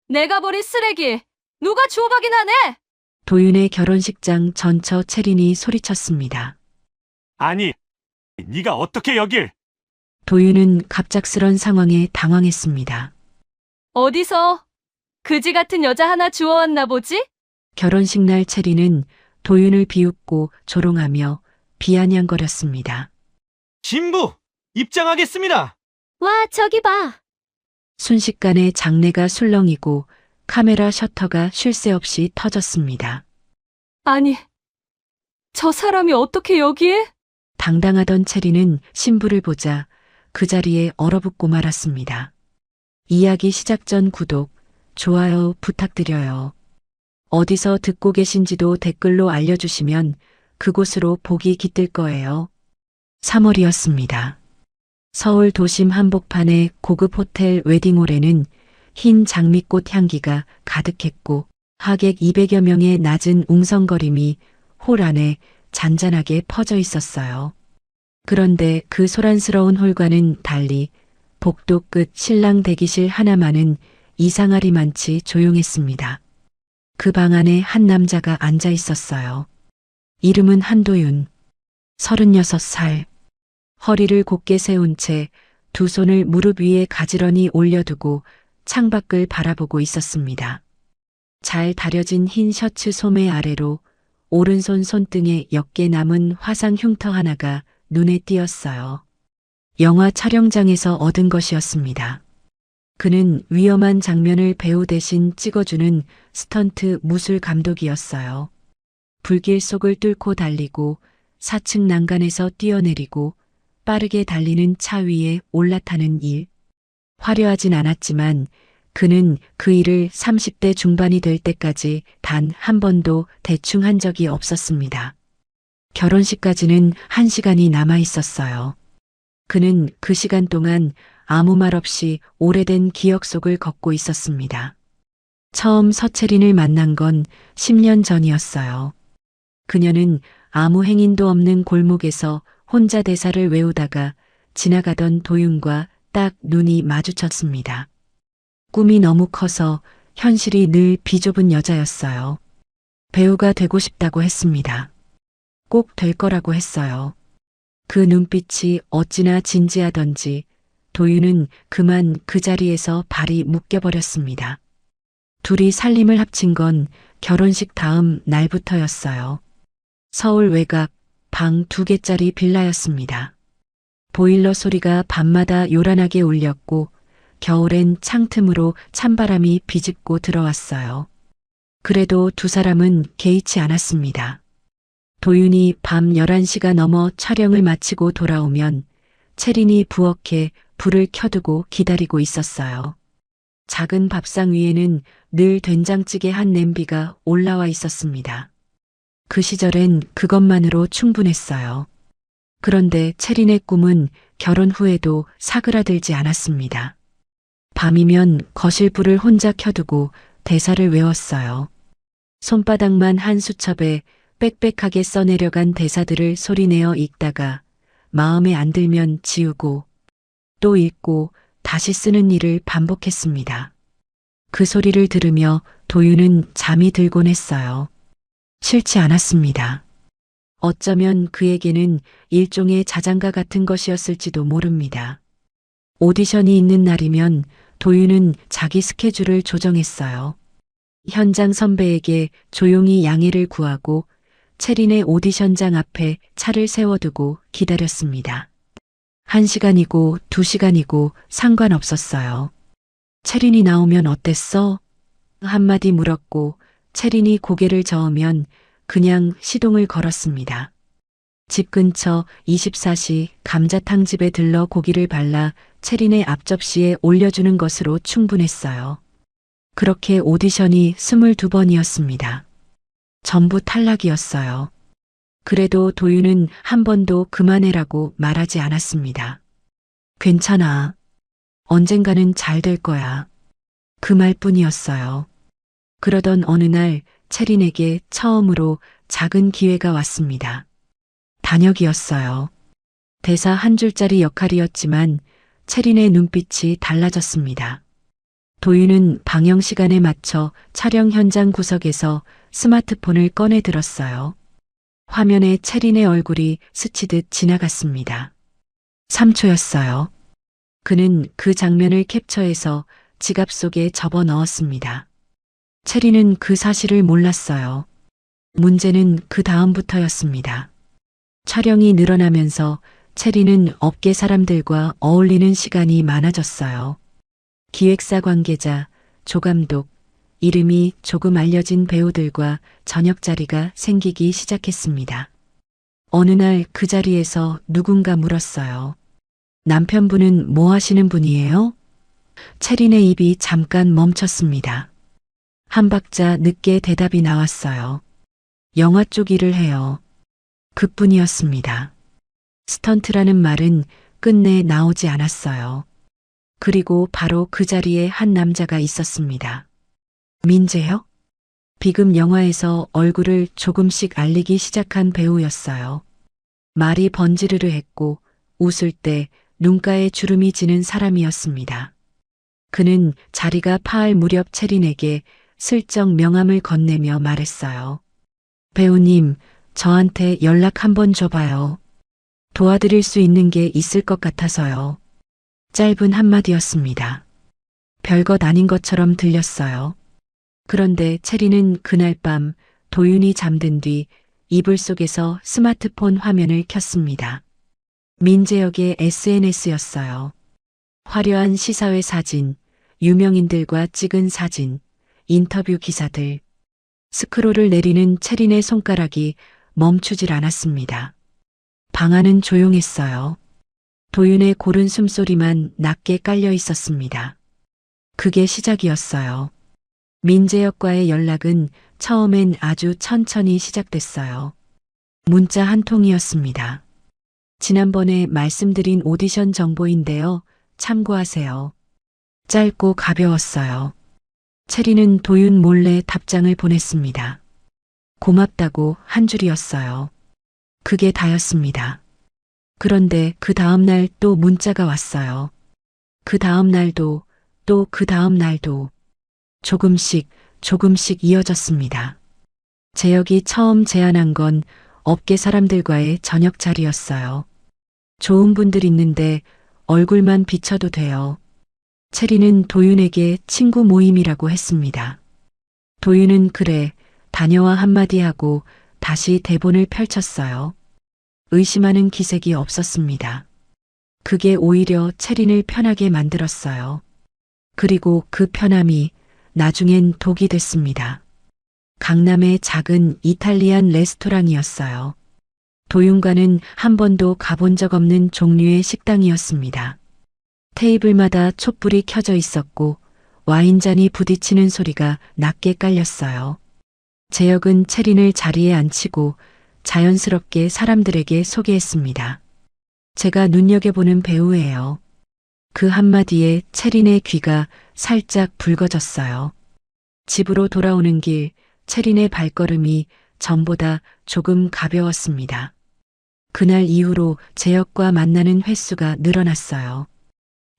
내가 버린 쓰레기 누가 주워가긴 하네. 도윤의 결혼식장 전처 채린이 소리쳤습니다. 아니, 네가 어떻게 여길? 도윤은 갑작스런 상황에 당황했습니다. 어디서 그지 같은 여자 하나 주워왔나 보지? 결혼식 날 채린은 도윤을 비웃고 조롱하며 비아냥거렸습니다. 신부, 입장하겠습니다. 와, 저기 봐. 순식간에 장내가 술렁이고 카메라 셔터가 쉴 새 없이 터졌습니다. 아니, 저 사람이 어떻게 여기에? 당당하던 채린은 신부를 보자 그 자리에 얼어붙고 말았습니다. 이야기 시작 전 구독, 좋아요 부탁드려요. 어디서 듣고 계신지도 댓글로 알려주시면 그곳으로 복이 깃들 거예요. 3월이었습니다. 서울 도심 한복판의 고급 호텔 웨딩홀에는 흰 장미꽃 향기가 가득했고 하객 200여 명의 낮은 웅성거림이 홀 안에 잔잔하게 퍼져 있었어요. 그런데 그 소란스러운 홀과는 달리 복도 끝 신랑 대기실 하나만은 이상하리만치 조용했습니다. 그 방 안에 한 남자가 앉아 있었어요. 이름은 한도윤, 36살. 허리를 곧게 세운 채 두 손을 무릎 위에 가지런히 올려두고 창밖을 바라보고 있었습니다. 잘 다려진 흰 셔츠 소매 아래로 오른손 손등에 옅게 남은 화상 흉터 하나가 눈에 띄었어요. 영화 촬영장에서 얻은 것이었습니다. 그는 위험한 장면을 배우 대신 찍어주는 스턴트 무술 감독이었어요. 불길 속을 뚫고 달리고 4층 난간에서 뛰어내리고 빠르게 달리는 차 위에 올라타는 일. 화려하진 않았지만 그는 그 일을 30대 중반이 될 때까지 단 한 번도 대충 한 적이 없었습니다. 결혼식까지는 1시간이 남아 있었어요. 그는 그 시간 동안 아무 말 없이 오래된 기억 속을 걷고 있었습니다. 처음 서채린을 만난 건 10년 전이었어요. 그녀는 아무 행인도 없는 골목에서 혼자 대사를 외우다가 지나가던 도윤과 딱 눈이 마주쳤습니다. 꿈이 너무 커서 현실이 늘 비좁은 여자였어요. 배우가 되고 싶다고 했습니다. 꼭 될 거라고 했어요. 그 눈빛이 어찌나 진지하던지 도윤은 그만 그 자리에서 발이 묶여버렸습니다. 둘이 살림을 합친 건 결혼식 다음 날부터였어요. 서울 외곽 방 2개짜리 빌라였습니다. 보일러 소리가 밤마다 요란하게 울렸고 겨울엔 창틈으로 찬바람이 비집고 들어왔어요. 그래도 두 사람은 개의치 않았습니다. 도윤이 밤 11시가 넘어 촬영을 마치고 돌아오면 채린이 부엌에 불을 켜두고 기다리고 있었어요. 작은 밥상 위에는 늘 된장찌개 한 냄비가 올라와 있었습니다. 그 시절엔 그것만으로 충분했어요. 그런데 채린의 꿈은 결혼 후에도 사그라들지 않았습니다. 밤이면 거실 불을 혼자 켜두고 대사를 외웠어요. 손바닥만 한 수첩에 빽빽하게 써내려간 대사들을 소리내어 읽다가 마음에 안 들면 지우고 또 읽고 다시 쓰는 일을 반복했습니다. 그 소리를 들으며 도윤은 잠이 들곤 했어요. 싫지 않았습니다. 어쩌면 그에게는 일종의 자장가 같은 것이었을지도 모릅니다. 오디션이 있는 날이면 도윤은 자기 스케줄을 조정했어요. 현장 선배에게 조용히 양해를 구하고 채린의 오디션장 앞에 차를 세워두고 기다렸습니다. 1시간이고 2시간이고 상관없었어요. 채린이 나오면 어땠어? 한마디 물었고 채린이 고개를 저으면 그냥 시동을 걸었습니다. 집 근처 24시 감자탕집에 들러 고기를 발라 채린의 앞접시에 올려주는 것으로 충분했어요. 그렇게 오디션이 22번이었습니다. 전부 탈락이었어요. 그래도 도윤은 한 번도 그만해라고 말하지 않았습니다. 괜찮아. 언젠가는 잘 될 거야. 그 말뿐이었어요. 그러던 어느 날 채린에게 처음으로 작은 기회가 왔습니다. 단역이었어요. 대사 한 줄짜리 역할이었지만 채린의 눈빛이 달라졌습니다. 도윤은 방영 시간에 맞춰 촬영 현장 구석에서 스마트폰을 꺼내 들었어요. 화면에 채린의 얼굴이 스치듯 지나갔습니다. 3초였어요. 그는 그 장면을 캡처해서 지갑 속에 접어 넣었습니다. 채린은 그 사실을 몰랐어요. 문제는 그 다음부터였습니다. 촬영이 늘어나면서 채린은 업계 사람들과 어울리는 시간이 많아졌어요. 기획사 관계자, 조감독, 이름이 조금 알려진 배우들과 저녁 자리가 생기기 시작했습니다. 어느 날 그 자리에서 누군가 물었어요. 남편분은 뭐 하시는 분이에요? 채린의 입이 잠깐 멈췄습니다. 한 박자 늦게 대답이 나왔어요. 영화 쪽 일을 해요. 그뿐이었습니다. 스턴트라는 말은 끝내 나오지 않았어요. 그리고 바로 그 자리에 한 남자가 있었습니다. 민재요? 비금 영화에서 얼굴을 조금씩 알리기 시작한 배우였어요. 말이 번지르르 했고 웃을 때 눈가에 주름이 지는 사람이었습니다. 그는 자리가 파할 무렵 채린에게 슬쩍 명함을 건네며 말했어요. 배우님, 저한테 연락 한번 줘봐요. 도와드릴 수 있는 게 있을 것 같아서요. 짧은 한마디였습니다. 별것 아닌 것처럼 들렸어요. 그런데 채린은 그날 밤 도윤이 잠든 뒤 이불 속에서 스마트폰 화면을 켰습니다. 민재역의 SNS였어요. 화려한 시사회 사진, 유명인들과 찍은 사진, 인터뷰 기사들. 스크롤을 내리는 채린의 손가락이 멈추질 않았습니다. 방 안은 조용했어요. 도윤의 고른 숨소리만 낮게 깔려 있었습니다. 그게 시작이었어요. 민재역과의 연락은 처음엔 아주 천천히 시작됐어요. 문자 한 통이었습니다. 지난번에 말씀드린 오디션 정보인데요. 참고하세요. 짧고 가벼웠어요. 채린은 도윤 몰래 답장을 보냈습니다. 고맙다고 한 줄이었어요. 그게 다였습니다. 그런데 그 다음날 또 문자가 왔어요. 그 다음 날도 또 그 다음 날도 조금씩 이어졌습니다. 재혁이 처음 제안한 건 업계 사람들과의 저녁 자리였어요. 좋은 분들 있는데 얼굴만 비춰도 돼요. 채린은 도윤에게 친구 모임이라고 했습니다. 도윤은 그래, 다녀와 한마디 하고 다시 대본을 펼쳤어요. 의심하는 기색이 없었습니다. 그게 오히려 채린을 편하게 만들었어요. 그리고 그 편함이 나중엔 독이 됐습니다. 강남의 작은 이탈리안 레스토랑이었어요. 도윤과는 한 번도 가본 적 없는 종류의 식당이었습니다. 테이블마다 촛불이 켜져 있었고 와인잔이 부딪히는 소리가 낮게 깔렸어요. 재혁은 채린을 자리에 앉히고 자연스럽게 사람들에게 소개했습니다. 제가 눈여겨보는 배우예요. 그 한마디에 채린의 귀가 살짝 붉어졌어요. 집으로 돌아오는 길 채린의 발걸음이 전보다 조금 가벼웠습니다. 그날 이후로 재혁과 만나는 횟수가 늘어났어요.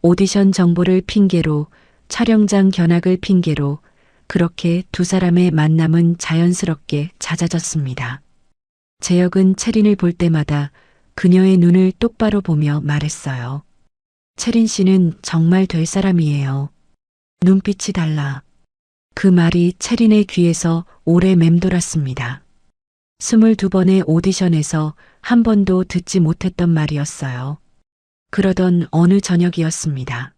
오디션 정보를 핑계로, 촬영장 견학을 핑계로 그렇게 두 사람의 만남은 자연스럽게 잦아졌습니다. 재혁은 채린을 볼 때마다 그녀의 눈을 똑바로 보며 말했어요. 채린 씨는 정말 될 사람이에요. 눈빛이 달라. 그 말이 채린의 귀에서 오래 맴돌았습니다. 22번의 오디션에서 한 번도 듣지 못했던 말이었어요. 그러던 어느 저녁이었습니다.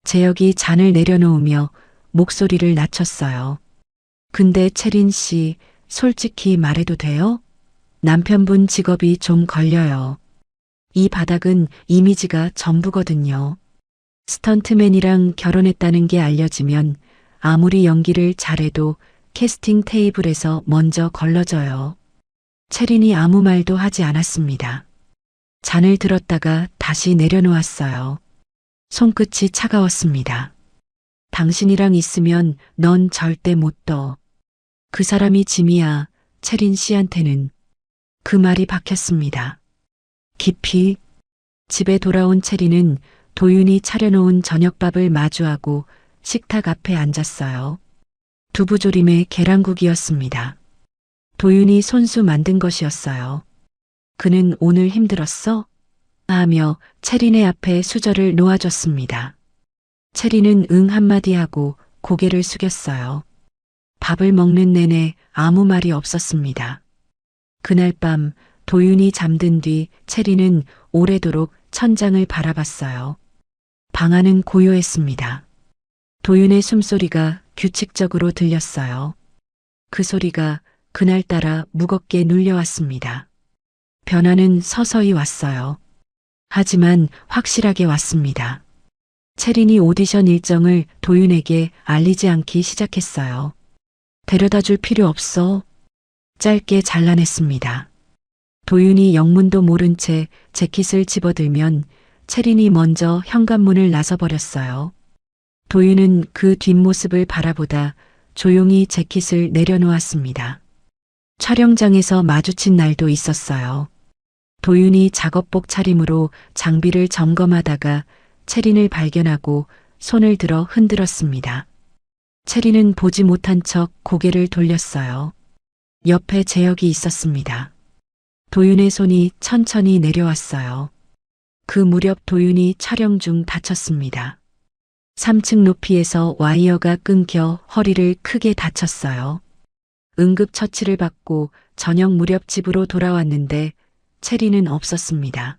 재혁이 잔을 내려놓으며 목소리를 낮췄어요. 근데 채린 씨, 솔직히 말해도 돼요? 남편분 직업이 좀 걸려요. 이 바닥은 이미지가 전부거든요. 스턴트맨이랑 결혼했다는 게 알려지면 아무리 연기를 잘해도 캐스팅 테이블에서 먼저 걸러져요. 채린이 아무 말도 하지 않았습니다. 잔을 들었다가 다시 내려놓았어요. 손끝이 차가웠습니다. 당신이랑 있으면 넌 절대 못 떠. 그 사람이 짐이야, 채린 씨한테는. 그 말이 박혔습니다. 깊이. 집에 돌아온 채린은 도윤이 차려놓은 저녁밥을 마주하고 식탁 앞에 앉았어요. 두부조림에 계란국이었습니다. 도윤이 손수 만든 것이었어요. 그는 오늘 힘들었어? 하며 채린의 앞에 수저를 놓아줬습니다. 채린은 응 한마디 하고 고개를 숙였어요. 밥을 먹는 내내 아무 말이 없었습니다. 그날 밤 도윤이 잠든 뒤 채린은 오래도록 천장을 바라봤어요. 방 안은 고요했습니다. 도윤의 숨소리가 규칙적으로 들렸어요. 그 소리가 그날따라 무겁게 눌려왔습니다. 변화는 서서히 왔어요. 하지만 확실하게 왔습니다. 채린이 오디션 일정을 도윤에게 알리지 않기 시작했어요. 데려다 줄 필요 없어. 짧게 잘라냈습니다. 도윤이 영문도 모른 채 재킷을 집어들면 채린이 먼저 현관문을 나서버렸어요. 도윤은 그 뒷모습을 바라보다 조용히 재킷을 내려놓았습니다. 촬영장에서 마주친 날도 있었어요. 도윤이 작업복 차림으로 장비를 점검하다가 채린을 발견하고 손을 들어 흔들었습니다. 채린은 보지 못한 척 고개를 돌렸어요. 옆에 재혁이 있었습니다. 도윤의 손이 천천히 내려왔어요. 그 무렵 도윤이 촬영 중 다쳤습니다. 3층 높이에서 와이어가 끊겨 허리를 크게 다쳤어요. 응급처치를 받고 저녁 무렵 집으로 돌아왔는데 채린은 없었습니다.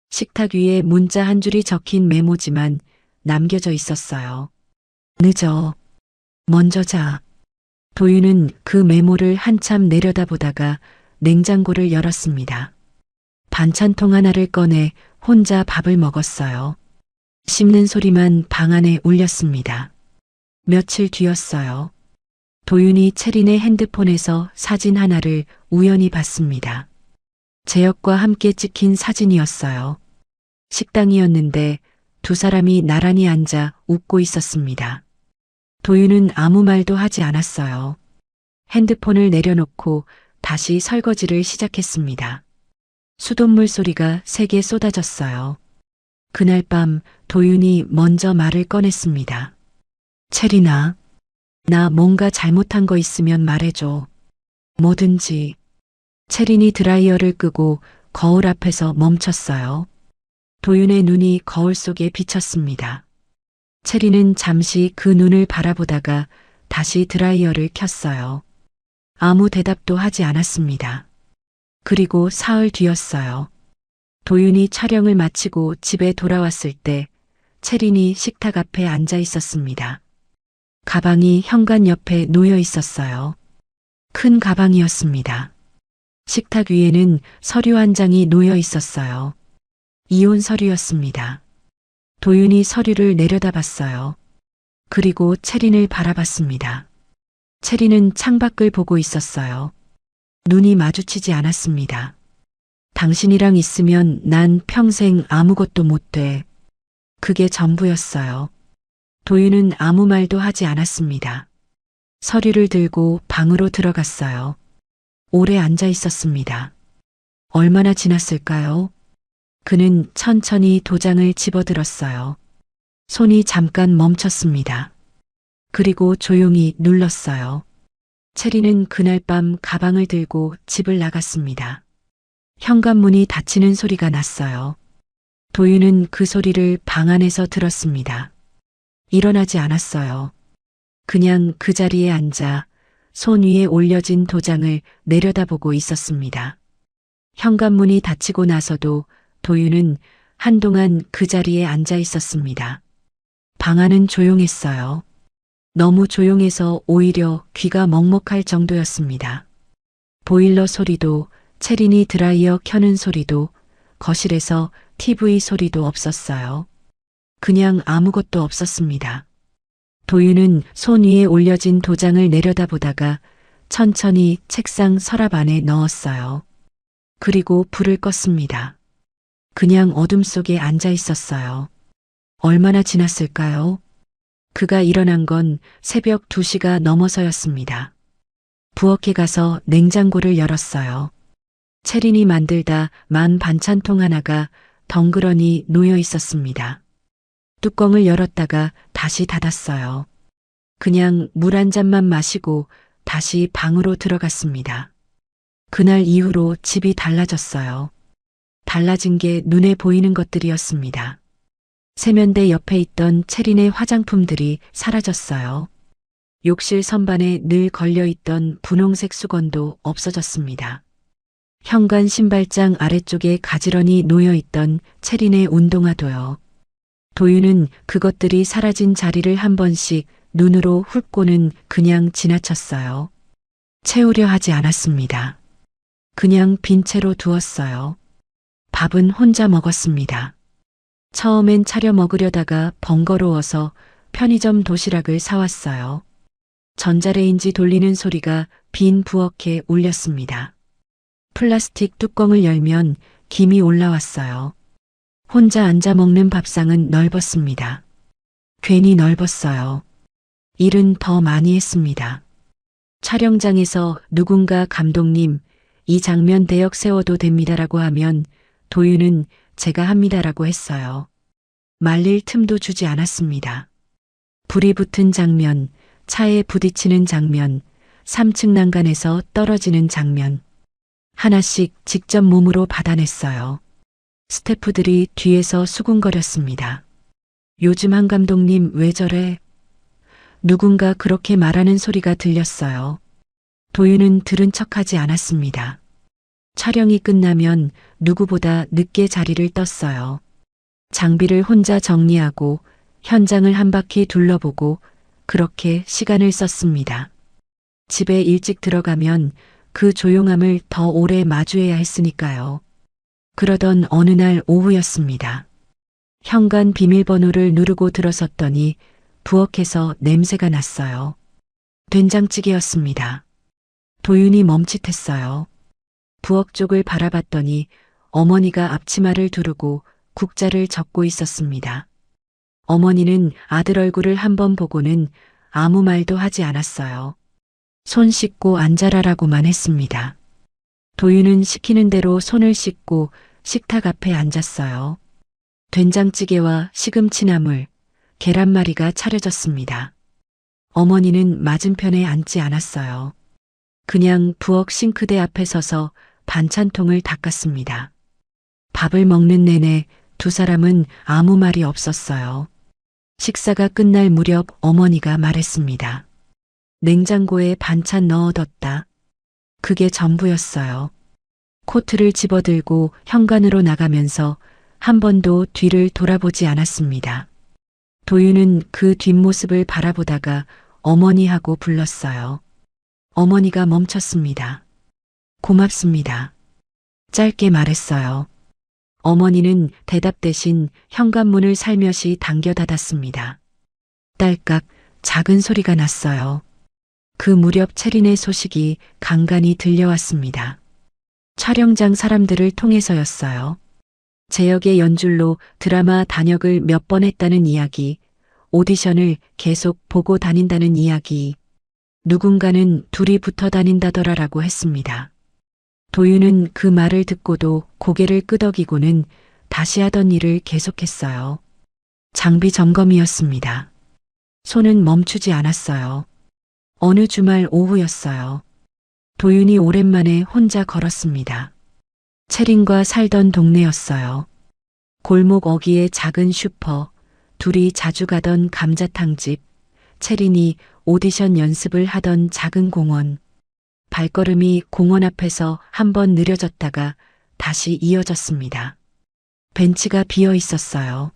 식탁 위에 문자 한 줄이 적힌 메모지만 남겨져 있었어요. 늦어. 먼저 자. 도윤은 그 메모를 한참 내려다보다가 냉장고를 열었습니다. 반찬통 하나를 꺼내 혼자 밥을 먹었어요. 씹는 소리만 방 안에 울렸습니다. 며칠 뒤였어요. 도윤이 채린의 핸드폰에서 사진 하나를 우연히 봤습니다. 재혁과 함께 찍힌 사진이었어요. 식당이었는데 두 사람이 나란히 앉아 웃고 있었습니다. 도윤은 아무 말도 하지 않았어요. 핸드폰을 내려놓고 다시 설거지를 시작했습니다. 수돗물 소리가 세게 쏟아졌어요. 그날 밤 도윤이 먼저 말을 꺼냈습니다. 채린아, 나 뭔가 잘못한 거 있으면 말해줘. 뭐든지. 채린이 드라이어를 끄고 거울 앞에서 멈췄어요. 도윤의 눈이 거울 속에 비쳤습니다. 채린은 잠시 그 눈을 바라보다가 다시 드라이어를 켰어요. 아무 대답도 하지 않았습니다. 그리고 사흘 뒤였어요. 도윤이 촬영을 마치고 집에 돌아왔을 때 채린이 식탁 앞에 앉아 있었습니다. 가방이 현관 옆에 놓여 있었어요. 큰 가방이었습니다. 식탁 위에는 서류 한 장이 놓여 있었어요. 이혼 서류였습니다. 도윤이 서류를 내려다봤어요. 그리고 채린을 바라봤습니다. 채린은 창밖을 보고 있었어요. 눈이 마주치지 않았습니다. 당신이랑 있으면 난 평생 아무것도 못 돼. 그게 전부였어요. 도윤은 아무 말도 하지 않았습니다. 서류를 들고 방으로 들어갔어요. 오래 앉아 있었습니다. 얼마나 지났을까요? 그는 천천히 도장을 집어들었어요. 손이 잠깐 멈췄습니다. 그리고 조용히 눌렀어요. 채린은 그날 밤 가방을 들고 집을 나갔습니다. 현관문이 닫히는 소리가 났어요. 도윤은 그 소리를 방 안에서 들었습니다. 일어나지 않았어요. 그냥 그 자리에 앉아 손 위에 올려진 도장을 내려다보고 있었습니다. 현관문이 닫히고 나서도 도윤은 한동안 그 자리에 앉아 있었습니다. 방 안은 조용했어요. 너무 조용해서 오히려 귀가 먹먹할 정도였습니다. 보일러 소리도, 채린이 드라이어 켜는 소리도, 거실에서 TV 소리도 없었어요. 그냥 아무것도 없었습니다. 도윤은 손 위에 올려진 도장을 내려다보다가 천천히 책상 서랍 안에 넣었어요. 그리고 불을 껐습니다. 그냥 어둠 속에 앉아 있었어요. 얼마나 지났을까요? 그가 일어난 건 새벽 2시가 넘어서였습니다. 부엌에 가서 냉장고를 열었어요. 채린이 만들다 만 반찬통 하나가 덩그러니 놓여 있었습니다. 뚜껑을 열었다가 다시 닫았어요. 그냥 물 한 잔만 마시고 다시 방으로 들어갔습니다. 그날 이후로 집이 달라졌어요. 달라진 게 눈에 보이는 것들이었습니다. 세면대 옆에 있던 체린의 화장품들이 사라졌어요. 욕실 선반에 늘 걸려있던 분홍색 수건도 없어졌습니다. 현관 신발장 아래쪽에 가지런히 놓여있던 체린의 운동화도요. 도윤은 그것들이 사라진 자리를 한 번씩 눈으로 훑고는 그냥 지나쳤어요. 채우려 하지 않았습니다. 그냥 빈 채로 두었어요. 밥은 혼자 먹었습니다. 처음엔 차려 먹으려다가 번거로워서 편의점 도시락을 사왔어요. 전자레인지 돌리는 소리가 빈 부엌에 울렸습니다. 플라스틱 뚜껑을 열면 김이 올라왔어요. 혼자 앉아 먹는 밥상은 넓었습니다. 괜히 넓었어요. 일은 더 많이 했습니다. 촬영장에서 누군가 감독님, 이 장면 대역 세워도 됩니다라고 하면 도윤은 제가 합니다라고 했어요. 말릴 틈도 주지 않았습니다. 불이 붙은 장면, 차에 부딪히는 장면, 3층 난간에서 떨어지는 장면. 하나씩 직접 몸으로 받아냈어요. 스태프들이 뒤에서 수군거렸습니다. 요즘 한 감독님 왜 저래? 누군가 그렇게 말하는 소리가 들렸어요. 도윤은 들은 척하지 않았습니다. 촬영이 끝나면 누구보다 늦게 자리를 떴어요. 장비를 혼자 정리하고 현장을 한 바퀴 둘러보고 그렇게 시간을 썼습니다. 집에 일찍 들어가면 그 조용함을 더 오래 마주해야 했으니까요. 그러던 어느 날 오후였습니다. 현관 비밀번호를 누르고 들어섰더니 부엌에서 냄새가 났어요. 된장찌개였습니다. 도윤이 멈칫했어요. 부엌 쪽을 바라봤더니 어머니가 앞치마를 두르고 국자를 적고 있었습니다. 어머니는 아들 얼굴을 한번 보고는 아무 말도 하지 않았어요. 손 씻고 앉아라라고만 했습니다. 도윤은 시키는 대로 손을 씻고 식탁 앞에 앉았어요. 된장찌개와 시금치나물, 계란말이가 차려졌습니다. 어머니는 맞은편에 앉지 않았어요. 그냥 부엌 싱크대 앞에 서서 반찬통을 닦았습니다. 밥을 먹는 내내 두 사람은 아무 말이 없었어요. 식사가 끝날 무렵 어머니가 말했습니다. 냉장고에 반찬 넣어뒀다. 그게 전부였어요. 코트를 집어들고 현관으로 나가면서 한 번도 뒤를 돌아보지 않았습니다. 도윤은 그 뒷모습을 바라보다가 어머니하고 불렀어요. 어머니가 멈췄습니다. 고맙습니다. 짧게 말했어요. 어머니는 대답 대신 현관문을 살며시 당겨 닫았습니다. 딸깍 작은 소리가 났어요. 그 무렵 체린의 소식이 간간히 들려왔습니다. 촬영장 사람들을 통해서였어요. 재혁의 연줄로 드라마 단역을 몇 번 했다는 이야기, 오디션을 계속 보고 다닌다는 이야기, 누군가는 둘이 붙어 다닌다더라라고 했습니다. 도윤은 그 말을 듣고도 고개를 끄덕이고는 다시 하던 일을 계속했어요. 장비 점검이었습니다. 손은 멈추지 않았어요. 어느 주말 오후였어요. 도윤이 오랜만에 혼자 걸었습니다. 체린과 살던 동네였어요. 골목 어귀의 작은 슈퍼, 둘이 자주 가던 감자탕집, 체린이 오디션 연습을 하던 작은 공원. 발걸음이 공원 앞에서 한번 느려졌다가 다시 이어졌습니다. 벤치가 비어 있었어요.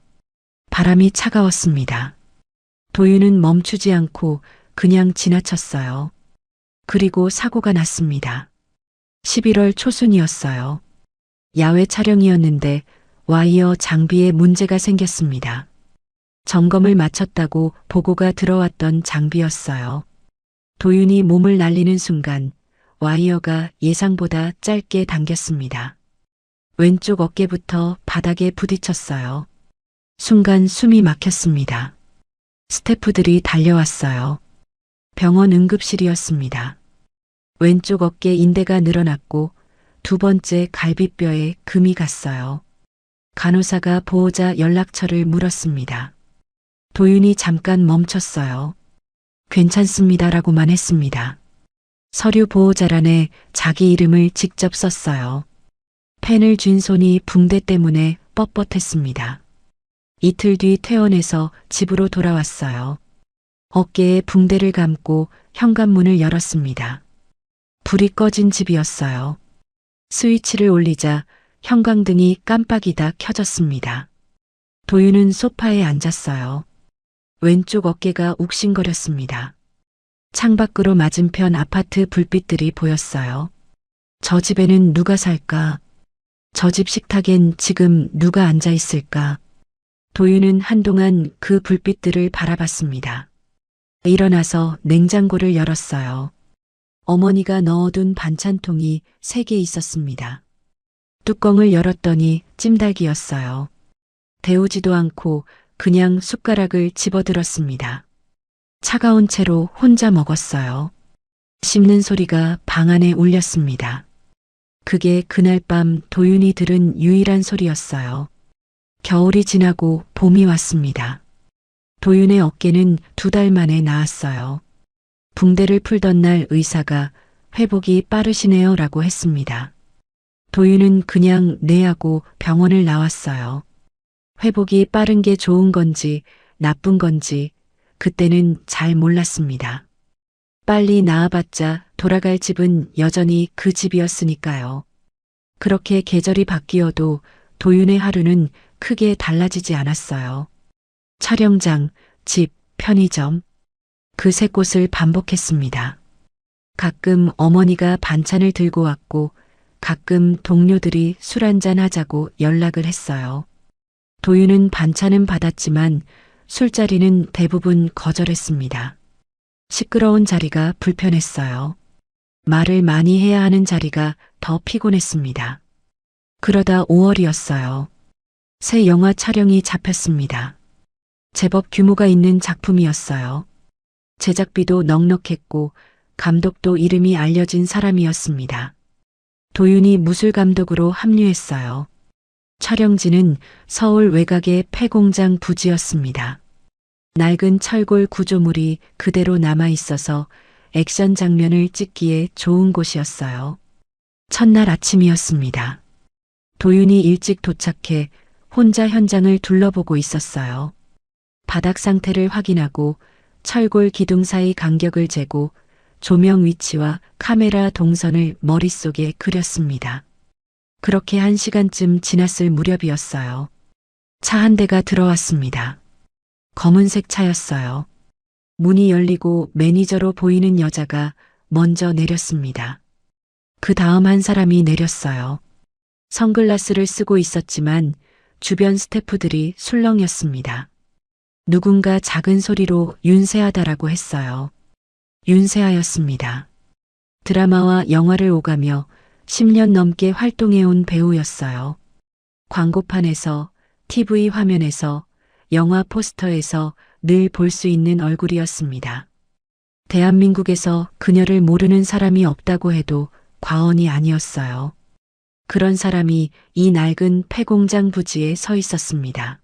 바람이 차가웠습니다. 도윤은 멈추지 않고 그냥 지나쳤어요. 그리고 사고가 났습니다. 11월 초순이었어요. 야외 촬영이었는데 와이어 장비에 문제가 생겼습니다. 점검을 마쳤다고 보고가 들어왔던 장비였어요. 도윤이 몸을 날리는 순간 와이어가 예상보다 짧게 당겼습니다. 왼쪽 어깨부터 바닥에 부딪혔어요. 순간 숨이 막혔습니다. 스태프들이 달려왔어요. 병원 응급실이었습니다. 왼쪽 어깨 인대가 늘어났고 두 번째 갈비뼈에 금이 갔어요. 간호사가 보호자 연락처를 물었습니다. 도윤이 잠깐 멈췄어요. 괜찮습니다라고만 했습니다. 서류 보호자란에 자기 이름을 직접 썼어요. 펜을 쥔 손이 붕대 때문에 뻣뻣했습니다. 이틀 뒤 퇴원해서 집으로 돌아왔어요. 어깨에 붕대를 감고 현관문을 열었습니다. 불이 꺼진 집이었어요. 스위치를 올리자 형광등이 깜빡이다 켜졌습니다. 도윤은 소파에 앉았어요. 왼쪽 어깨가 욱신거렸습니다. 창밖으로 맞은편 아파트 불빛들이 보였어요. 저 집에는 누가 살까? 저 집 식탁엔 지금 누가 앉아 있을까? 도윤은 한동안 그 불빛들을 바라봤습니다. 일어나서 냉장고를 열었어요. 어머니가 넣어둔 반찬통이 3개 있었습니다. 뚜껑을 열었더니 찜닭이었어요. 데우지도 않고 그냥 숟가락을 집어들었습니다. 차가운 채로 혼자 먹었어요. 씹는 소리가 방 안에 울렸습니다. 그게 그날 밤 도윤이 들은 유일한 소리였어요. 겨울이 지나고 봄이 왔습니다. 도윤의 어깨는 2달 만에 나았어요. 붕대를 풀던 날 의사가 회복이 빠르시네요 라고 했습니다. 도윤은 그냥 네 하고 병원을 나왔어요. 회복이 빠른 게 좋은 건지 나쁜 건지 그때는 잘 몰랐습니다. 빨리 나아봤자 돌아갈 집은 여전히 그 집이었으니까요. 그렇게 계절이 바뀌어도 도윤의 하루는 크게 달라지지 않았어요. 촬영장, 집, 편의점. 그 3곳을 반복했습니다. 가끔 어머니가 반찬을 들고 왔고 가끔 동료들이 술 한잔 하자고 연락을 했어요. 도윤은 반찬은 받았지만 술자리는 대부분 거절했습니다. 시끄러운 자리가 불편했어요. 말을 많이 해야 하는 자리가 더 피곤했습니다. 그러다 5월이었어요. 새 영화 촬영이 잡혔습니다. 제법 규모가 있는 작품이었어요. 제작비도 넉넉했고 감독도 이름이 알려진 사람이었습니다. 도윤이 무술 감독으로 합류했어요. 촬영지는 서울 외곽의 폐공장 부지였습니다. 낡은 철골 구조물이 그대로 남아 있어서 액션 장면을 찍기에 좋은 곳이었어요. 첫날 아침이었습니다. 도윤이 일찍 도착해 혼자 현장을 둘러보고 있었어요. 바닥 상태를 확인하고 철골 기둥 사이 간격을 재고 조명 위치와 카메라 동선을 머릿속에 그렸습니다. 그렇게 1시간쯤 지났을 무렵이었어요. 차 한 대가 들어왔습니다. 검은색 차였어요. 문이 열리고 매니저로 보이는 여자가 먼저 내렸습니다. 그 다음 한 사람이 내렸어요. 선글라스를 쓰고 있었지만 주변 스태프들이 술렁였습니다. 누군가 작은 소리로 윤세하다라고 했어요. 윤세하였습니다. 드라마와 영화를 오가며 10년 넘게 활동해온 배우였어요. 광고판에서, TV 화면에서, 영화 포스터에서 늘 볼 수 있는 얼굴이었습니다. 대한민국에서 그녀를 모르는 사람이 없다고 해도 과언이 아니었어요. 그런 사람이 이 낡은 폐공장 부지에 서 있었습니다.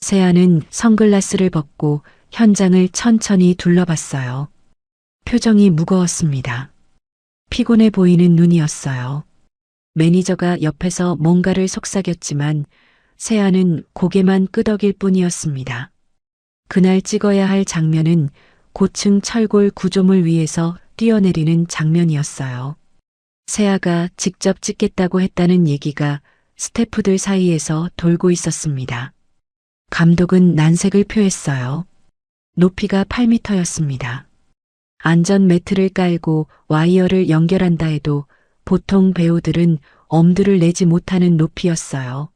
세아는 선글라스를 벗고 현장을 천천히 둘러봤어요. 표정이 무거웠습니다. 피곤해 보이는 눈이었어요. 매니저가 옆에서 뭔가를 속삭였지만 세아는 고개만 끄덕일 뿐이었습니다. 그날 찍어야 할 장면은 고층 철골 구조물 위에서 뛰어내리는 장면이었어요. 세아가 직접 찍겠다고 했다는 얘기가 스태프들 사이에서 돌고 있었습니다. 감독은 난색을 표했어요. 높이가 8m였습니다. 안전 매트를 깔고 와이어를 연결한다 해도 보통 배우들은 엄두를 내지 못하는 높이였어요.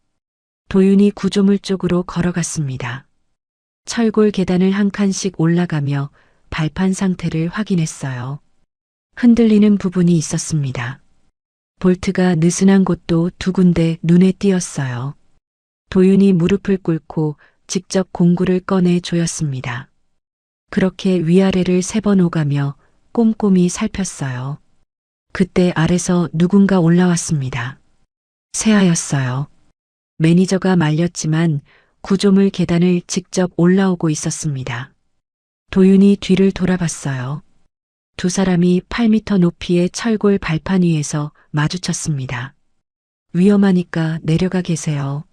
도윤이 구조물 쪽으로 걸어갔습니다. 철골 계단을 한 칸씩 올라가며 발판 상태를 확인했어요. 흔들리는 부분이 있었습니다. 볼트가 느슨한 곳도 2군데 눈에 띄었어요. 도윤이 무릎을 꿇고 직접 공구를 꺼내 조였습니다. 그렇게 위아래를 3번 오가며 꼼꼼히 살폈어요. 그때 아래서 누군가 올라왔습니다. 세아였어요. 매니저가 말렸지만 구조물 계단을 직접 올라오고 있었습니다. 도윤이 뒤를 돌아봤어요. 두 사람이 8m 높이의 철골 발판 위에서 마주쳤습니다. 위험하니까 내려가 계세요.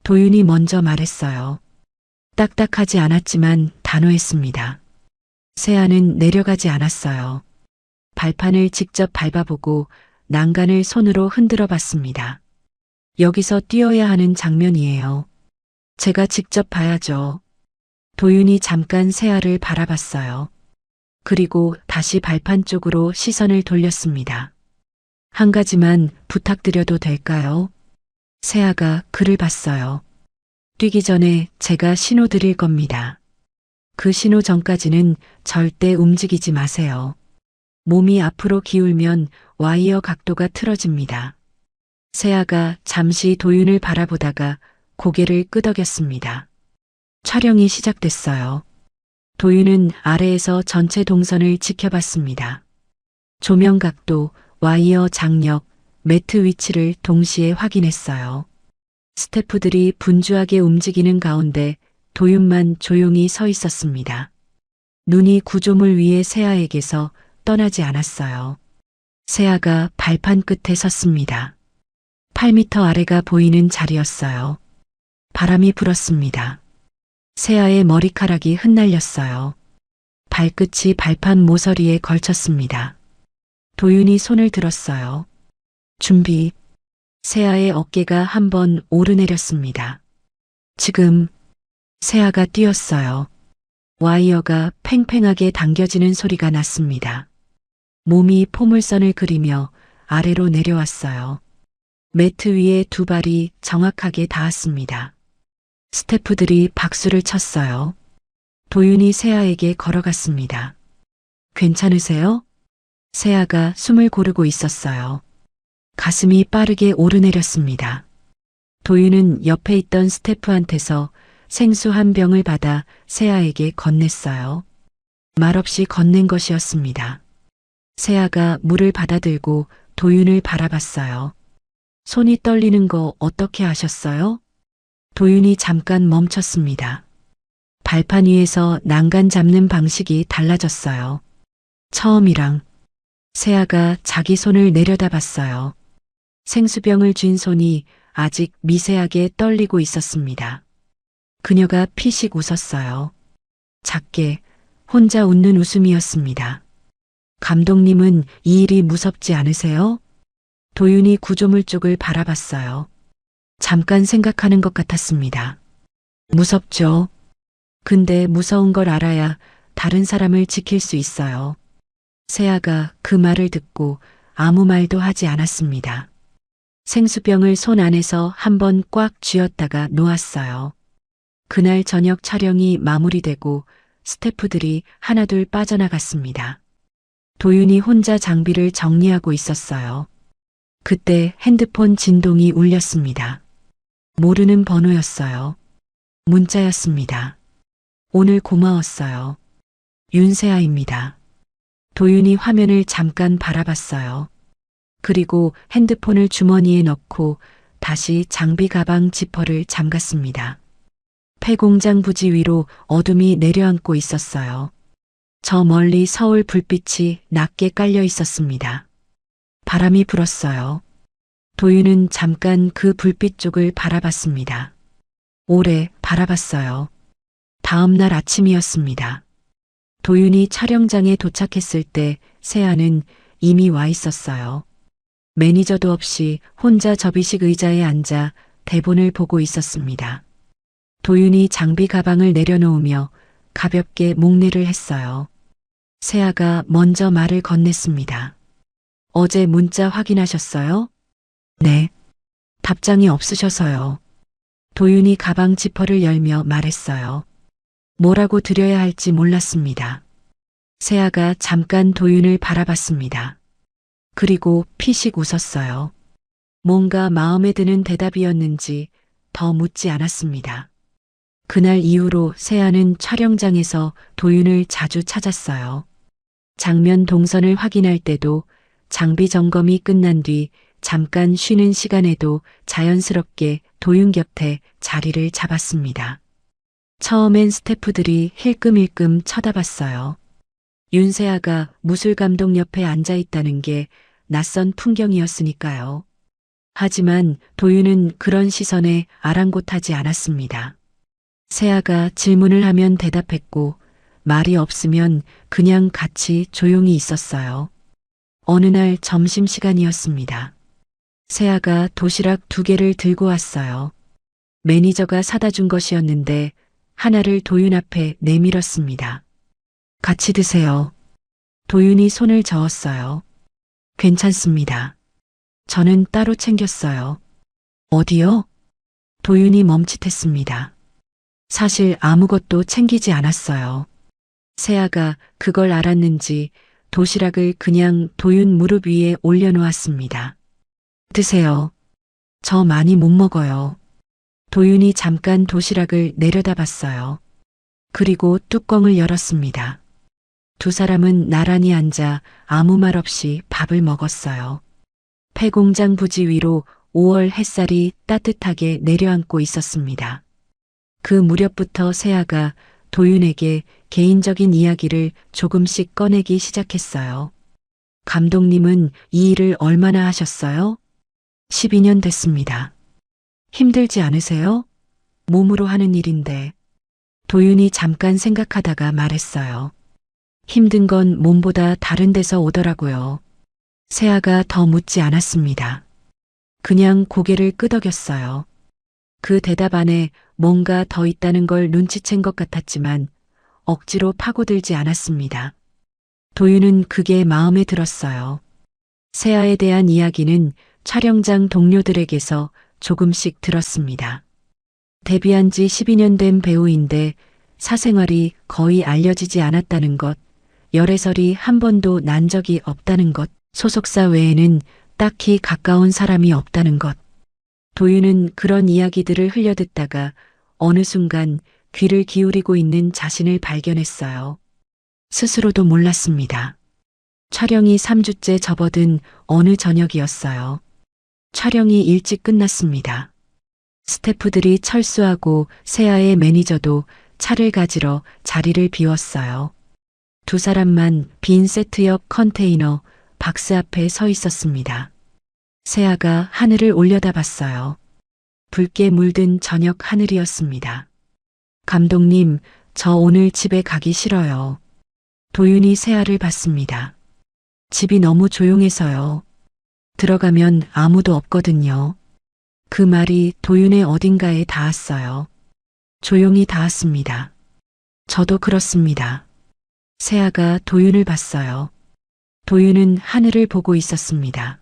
도윤이 먼저 말했어요. 딱딱하지 않았지만 단호했습니다. 세아는 내려가지 않았어요. 발판을 직접 밟아보고 난간을 손으로 흔들어 봤습니다. 여기서 뛰어야 하는 장면이에요. 제가 직접 봐야죠. 도윤이 잠깐 세아를 바라봤어요. 그리고 다시 발판 쪽으로 시선을 돌렸습니다. 한 가지만 부탁드려도 될까요? 세아가 그를 봤어요. 뛰기 전에 제가 신호 드릴 겁니다. 그 신호 전까지는 절대 움직이지 마세요. 몸이 앞으로 기울면 와이어 각도가 틀어집니다. 세아가 잠시 도윤을 바라보다가 고개를 끄덕였습니다. 촬영이 시작됐어요. 도윤은 아래에서 전체 동선을 지켜봤습니다. 조명 각도, 와이어 장력, 매트 위치를 동시에 확인했어요. 스태프들이 분주하게 움직이는 가운데 도윤만 조용히 서 있었습니다. 눈이 구조물 위의 세아에게서 떠나지 않았어요. 세아가 발판 끝에 섰습니다. 8m 아래가 보이는 자리였어요. 바람이 불었습니다. 세아의 머리카락이 흩날렸어요. 발끝이 발판 모서리에 걸쳤습니다. 도윤이 손을 들었어요. 준비. 세아의 어깨가 한번 오르내렸습니다. 지금. 세아가 뛰었어요. 와이어가 팽팽하게 당겨지는 소리가 났습니다. 몸이 포물선을 그리며 아래로 내려왔어요. 매트 위에 두 발이 정확하게 닿았습니다. 스태프들이 박수를 쳤어요. 도윤이 세아에게 걸어갔습니다. 괜찮으세요? 세아가 숨을 고르고 있었어요. 가슴이 빠르게 오르내렸습니다. 도윤은 옆에 있던 스태프한테서 생수 한 병을 받아 세아에게 건넸어요. 말없이 건넨 것이었습니다. 세아가 물을 받아들고 도윤을 바라봤어요. 손이 떨리는 거 어떻게 아셨어요? 도윤이 잠깐 멈췄습니다. 발판 위에서 난간 잡는 방식이 달라졌어요. 처음이랑. 세아가 자기 손을 내려다봤어요. 생수병을 쥔 손이 아직 미세하게 떨리고 있었습니다. 그녀가 피식 웃었어요. 작게, 혼자 웃는 웃음이었습니다. 감독님은 이 일이 무섭지 않으세요? 도윤이 구조물 쪽을 바라봤어요. 잠깐 생각하는 것 같았습니다. 무섭죠. 근데 무서운 걸 알아야 다른 사람을 지킬 수 있어요. 세아가 그 말을 듣고 아무 말도 하지 않았습니다. 생수병을 손 안에서 한번 꽉 쥐었다가 놓았어요. 그날 저녁 촬영이 마무리되고 스태프들이 하나둘 빠져나갔습니다. 도윤이 혼자 장비를 정리하고 있었어요. 그때 핸드폰 진동이 울렸습니다. 모르는 번호였어요. 문자였습니다. 오늘 고마웠어요. 윤세아입니다. 도윤이 화면을 잠깐 바라봤어요. 그리고 핸드폰을 주머니에 넣고 다시 장비 가방 지퍼를 잠갔습니다. 폐공장 부지 위로 어둠이 내려앉고 있었어요. 저 멀리 서울 불빛이 낮게 깔려 있었습니다. 바람이 불었어요. 도윤은 잠깐 그 불빛 쪽을 바라봤습니다. 오래 바라봤어요. 다음 날 아침이었습니다. 도윤이 촬영장에 도착했을 때 세아는 이미 와 있었어요. 매니저도 없이 혼자 접이식 의자에 앉아 대본을 보고 있었습니다. 도윤이 장비 가방을 내려놓으며 가볍게 목례를 했어요. 세아가 먼저 말을 건넸습니다. 어제 문자 확인하셨어요? 네. 답장이 없으셔서요. 도윤이 가방 지퍼를 열며 말했어요. 뭐라고 드려야 할지 몰랐습니다. 세아가 잠깐 도윤을 바라봤습니다. 그리고 피식 웃었어요. 뭔가 마음에 드는 대답이었는지 더 묻지 않았습니다. 그날 이후로 세아는 촬영장에서 도윤을 자주 찾았어요. 장면 동선을 확인할 때도, 장비 점검이 끝난 뒤 잠깐 쉬는 시간에도 자연스럽게 도윤 곁에 자리를 잡았습니다. 처음엔 스태프들이 힐끔힐끔 쳐다봤어요. 윤세아가 무술 감독 옆에 앉아 있다는 게 낯선 풍경이었으니까요. 하지만 도윤은 그런 시선에 아랑곳하지 않았습니다. 세아가 질문을 하면 대답했고 말이 없으면 그냥 같이 조용히 있었어요. 어느 날 점심시간이었습니다. 세아가 도시락 2개를 들고 왔어요. 매니저가 사다 준 것이었는데 하나를 도윤 앞에 내밀었습니다. 같이 드세요. 도윤이 손을 저었어요. 괜찮습니다. 저는 따로 챙겼어요. 어디요? 도윤이 멈칫했습니다. 사실 아무것도 챙기지 않았어요. 세아가 그걸 알았는지 도시락을 그냥 도윤 무릎 위에 올려놓았습니다. 드세요. 저 많이 못 먹어요. 도윤이 잠깐 도시락을 내려다봤어요. 그리고 뚜껑을 열었습니다. 두 사람은 나란히 앉아 아무 말 없이 밥을 먹었어요. 폐공장 부지 위로 5월 햇살이 따뜻하게 내려앉고 있었습니다. 그 무렵부터 세아가 도윤에게 개인적인 이야기를 조금씩 꺼내기 시작했어요. 감독님은 이 일을 얼마나 하셨어요? 12년 됐습니다. 힘들지 않으세요? 몸으로 하는 일인데. 도윤이 잠깐 생각하다가 말했어요. 힘든 건 몸보다 다른 데서 오더라고요. 세아가 더 묻지 않았습니다. 그냥 고개를 끄덕였어요. 그 대답 안에 뭔가 더 있다는 걸 눈치챈 것 같았지만 억지로 파고들지 않았습니다. 도윤은 그게 마음에 들었어요. 세아에 대한 이야기는 촬영장 동료들에게서 조금씩 들었습니다. 데뷔한 지 12년 된 배우인데 사생활이 거의 알려지지 않았다는 것, 열애설이 한 번도 난 적이 없다는 것, 소속사 외에는 딱히 가까운 사람이 없다는 것. 도윤은 그런 이야기들을 흘려듣다가 어느 순간 귀를 기울이고 있는 자신을 발견했어요. 스스로도 몰랐습니다. 촬영이 3주째 접어든 어느 저녁이었어요. 촬영이 일찍 끝났습니다. 스태프들이 철수하고 세아의 매니저도 차를 가지러 자리를 비웠어요. 두 사람만 빈 세트 옆 컨테이너 박스 앞에 서 있었습니다. 세아가 하늘을 올려다봤어요. 붉게 물든 저녁 하늘이었습니다. 감독님, 저 오늘 집에 가기 싫어요. 도윤이 세아를 봤습니다. 집이 너무 조용해서요. 들어가면 아무도 없거든요. 그 말이 도윤의 어딘가에 닿았어요. 조용히 닿았습니다. 저도 그렇습니다. 세아가 도윤을 봤어요. 도윤은 하늘을 보고 있었습니다.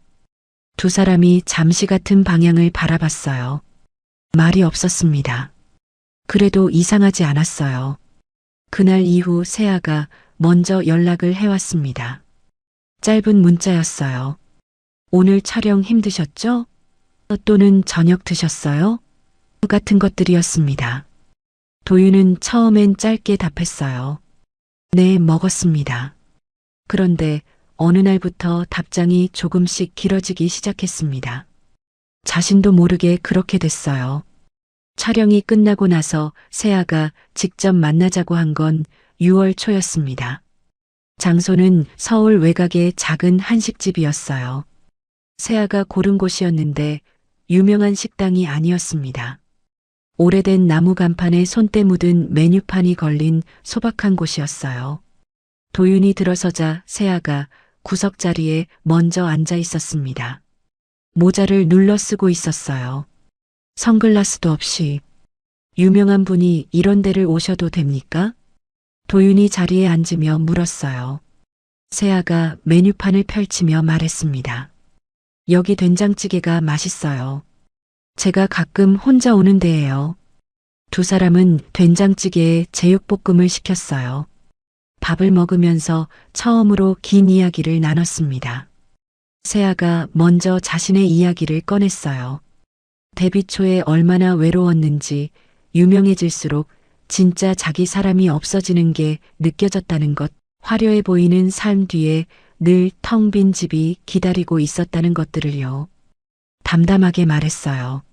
두 사람이 잠시 같은 방향을 바라봤어요. 말이 없었습니다. 그래도 이상하지 않았어요. 그날 이후 세아가 먼저 연락을 해왔습니다. 짧은 문자였어요. 오늘 촬영 힘드셨죠? 또는 저녁 드셨어요? 같은 것들이었습니다. 도윤은 처음엔 짧게 답했어요. 네, 먹었습니다. 그런데 어느 날부터 답장이 조금씩 길어지기 시작했습니다. 자신도 모르게 그렇게 됐어요. 촬영이 끝나고 나서 세아가 직접 만나자고 한 건 6월 초였습니다. 장소는 서울 외곽의 작은 한식집이었어요. 세아가 고른 곳이었는데 유명한 식당이 아니었습니다. 오래된 나무 간판에 손때 묻은 메뉴판이 걸린 소박한 곳이었어요. 도윤이 들어서자 세아가 구석 자리에 먼저 앉아 있었습니다. 모자를 눌러 쓰고 있었어요. 선글라스도 없이. 유명한 분이 이런 데를 오셔도 됩니까? 도윤이 자리에 앉으며 물었어요. 세아가 메뉴판을 펼치며 말했습니다. 여기 된장찌개가 맛있어요. 제가 가끔 혼자 오는 데예요. 두 사람은 된장찌개에 제육볶음을 시켰어요. 밥을 먹으면서 처음으로 긴 이야기를 나눴습니다. 세아가 먼저 자신의 이야기를 꺼냈어요. 데뷔 초에 얼마나 외로웠는지, 유명해질수록 진짜 자기 사람이 없어지는 게 느껴졌다는 것, 화려해 보이는 삶 뒤에 늘 텅 빈 집이 기다리고 있었다는 것들을요. 담담하게 말했어요.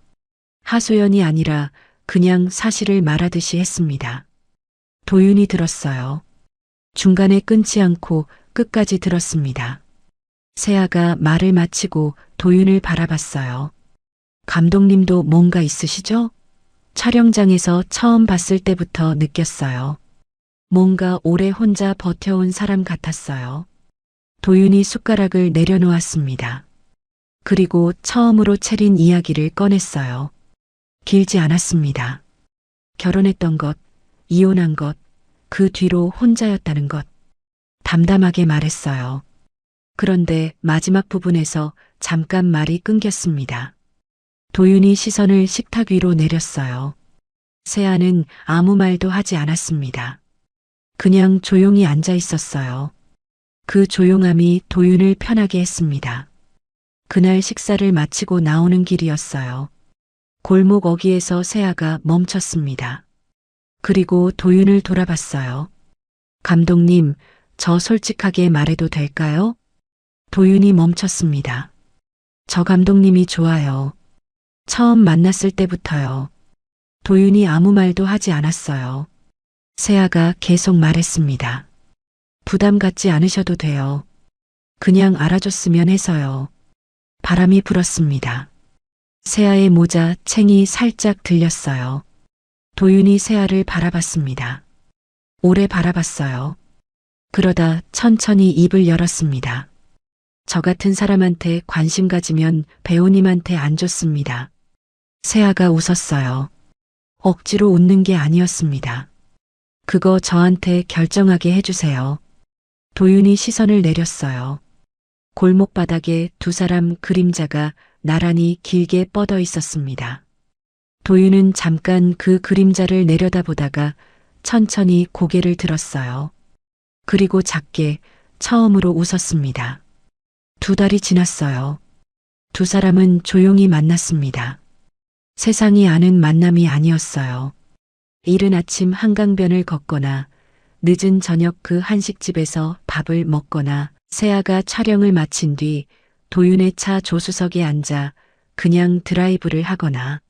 하소연이 아니라 그냥 사실을 말하듯이 했습니다. 도윤이 들었어요. 중간에 끊지 않고 끝까지 들었습니다. 세아가 말을 마치고 도윤을 바라봤어요. 감독님도 뭔가 있으시죠? 촬영장에서 처음 봤을 때부터 느꼈어요. 뭔가 오래 혼자 버텨온 사람 같았어요. 도윤이 숟가락을 내려놓았습니다. 그리고 처음으로 차린 이야기를 꺼냈어요. 길지 않았습니다. 결혼했던 것, 이혼한 것, 그 뒤로 혼자였다는 것. 담담하게 말했어요. 그런데 마지막 부분에서 잠깐 말이 끊겼습니다. 도윤이 시선을 식탁 위로 내렸어요. 세아는 아무 말도 하지 않았습니다. 그냥 조용히 앉아 있었어요. 그 조용함이 도윤을 편하게 했습니다. 그날 식사를 마치고 나오는 길이었어요. 골목 어귀에서 세아가 멈췄습니다. 그리고 도윤을 돌아봤어요. 감독님, 저 솔직하게 말해도 될까요? 도윤이 멈췄습니다. 저 감독님이 좋아요. 처음 만났을 때부터요. 도윤이 아무 말도 하지 않았어요. 세아가 계속 말했습니다. 부담 갖지 않으셔도 돼요. 그냥 알아줬으면 해서요. 바람이 불었습니다. 세아의 모자 챙이 살짝 들렸어요. 도윤이 세아를 바라봤습니다. 오래 바라봤어요. 그러다 천천히 입을 열었습니다. 저 같은 사람한테 관심 가지면 배우님한테 안 좋습니다. 세아가 웃었어요. 억지로 웃는 게 아니었습니다. 그거 저한테 결정하게 해주세요. 도윤이 시선을 내렸어요. 골목바닥에 두 사람 그림자가 나란히 길게 뻗어 있었습니다. 도윤은 잠깐 그 그림자를 내려다보다가 천천히 고개를 들었어요. 그리고 작게 처음으로 웃었습니다. 2달이 지났어요. 두 사람은 조용히 만났습니다. 세상이 아는 만남이 아니었어요. 이른 아침 한강변을 걷거나 늦은 저녁 그 한식집에서 밥을 먹거나 세아가 촬영을 마친 뒤 도윤의 차 조수석에 앉아 그냥 드라이브를 하거나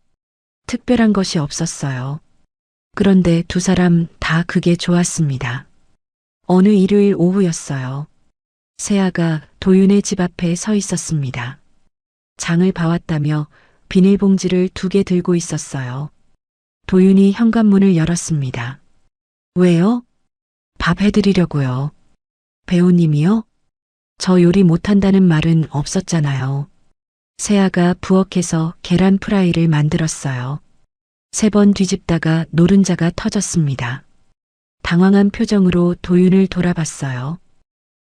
특별한 것이 없었어요. 그런데 두 사람 다 그게 좋았습니다. 어느 일요일 오후였어요. 세아가 도윤의 집 앞에 서 있었습니다. 장을 봐왔다며 비닐봉지를 2개 들고 있었어요. 도윤이 현관문을 열었습니다. 왜요? 밥 해드리려고요. 배우님이요? 저 요리 못한다는 말은 없었잖아요. 세아가 부엌에서 계란 프라이를 만들었어요. 3번 뒤집다가 노른자가 터졌습니다. 당황한 표정으로 도윤을 돌아봤어요.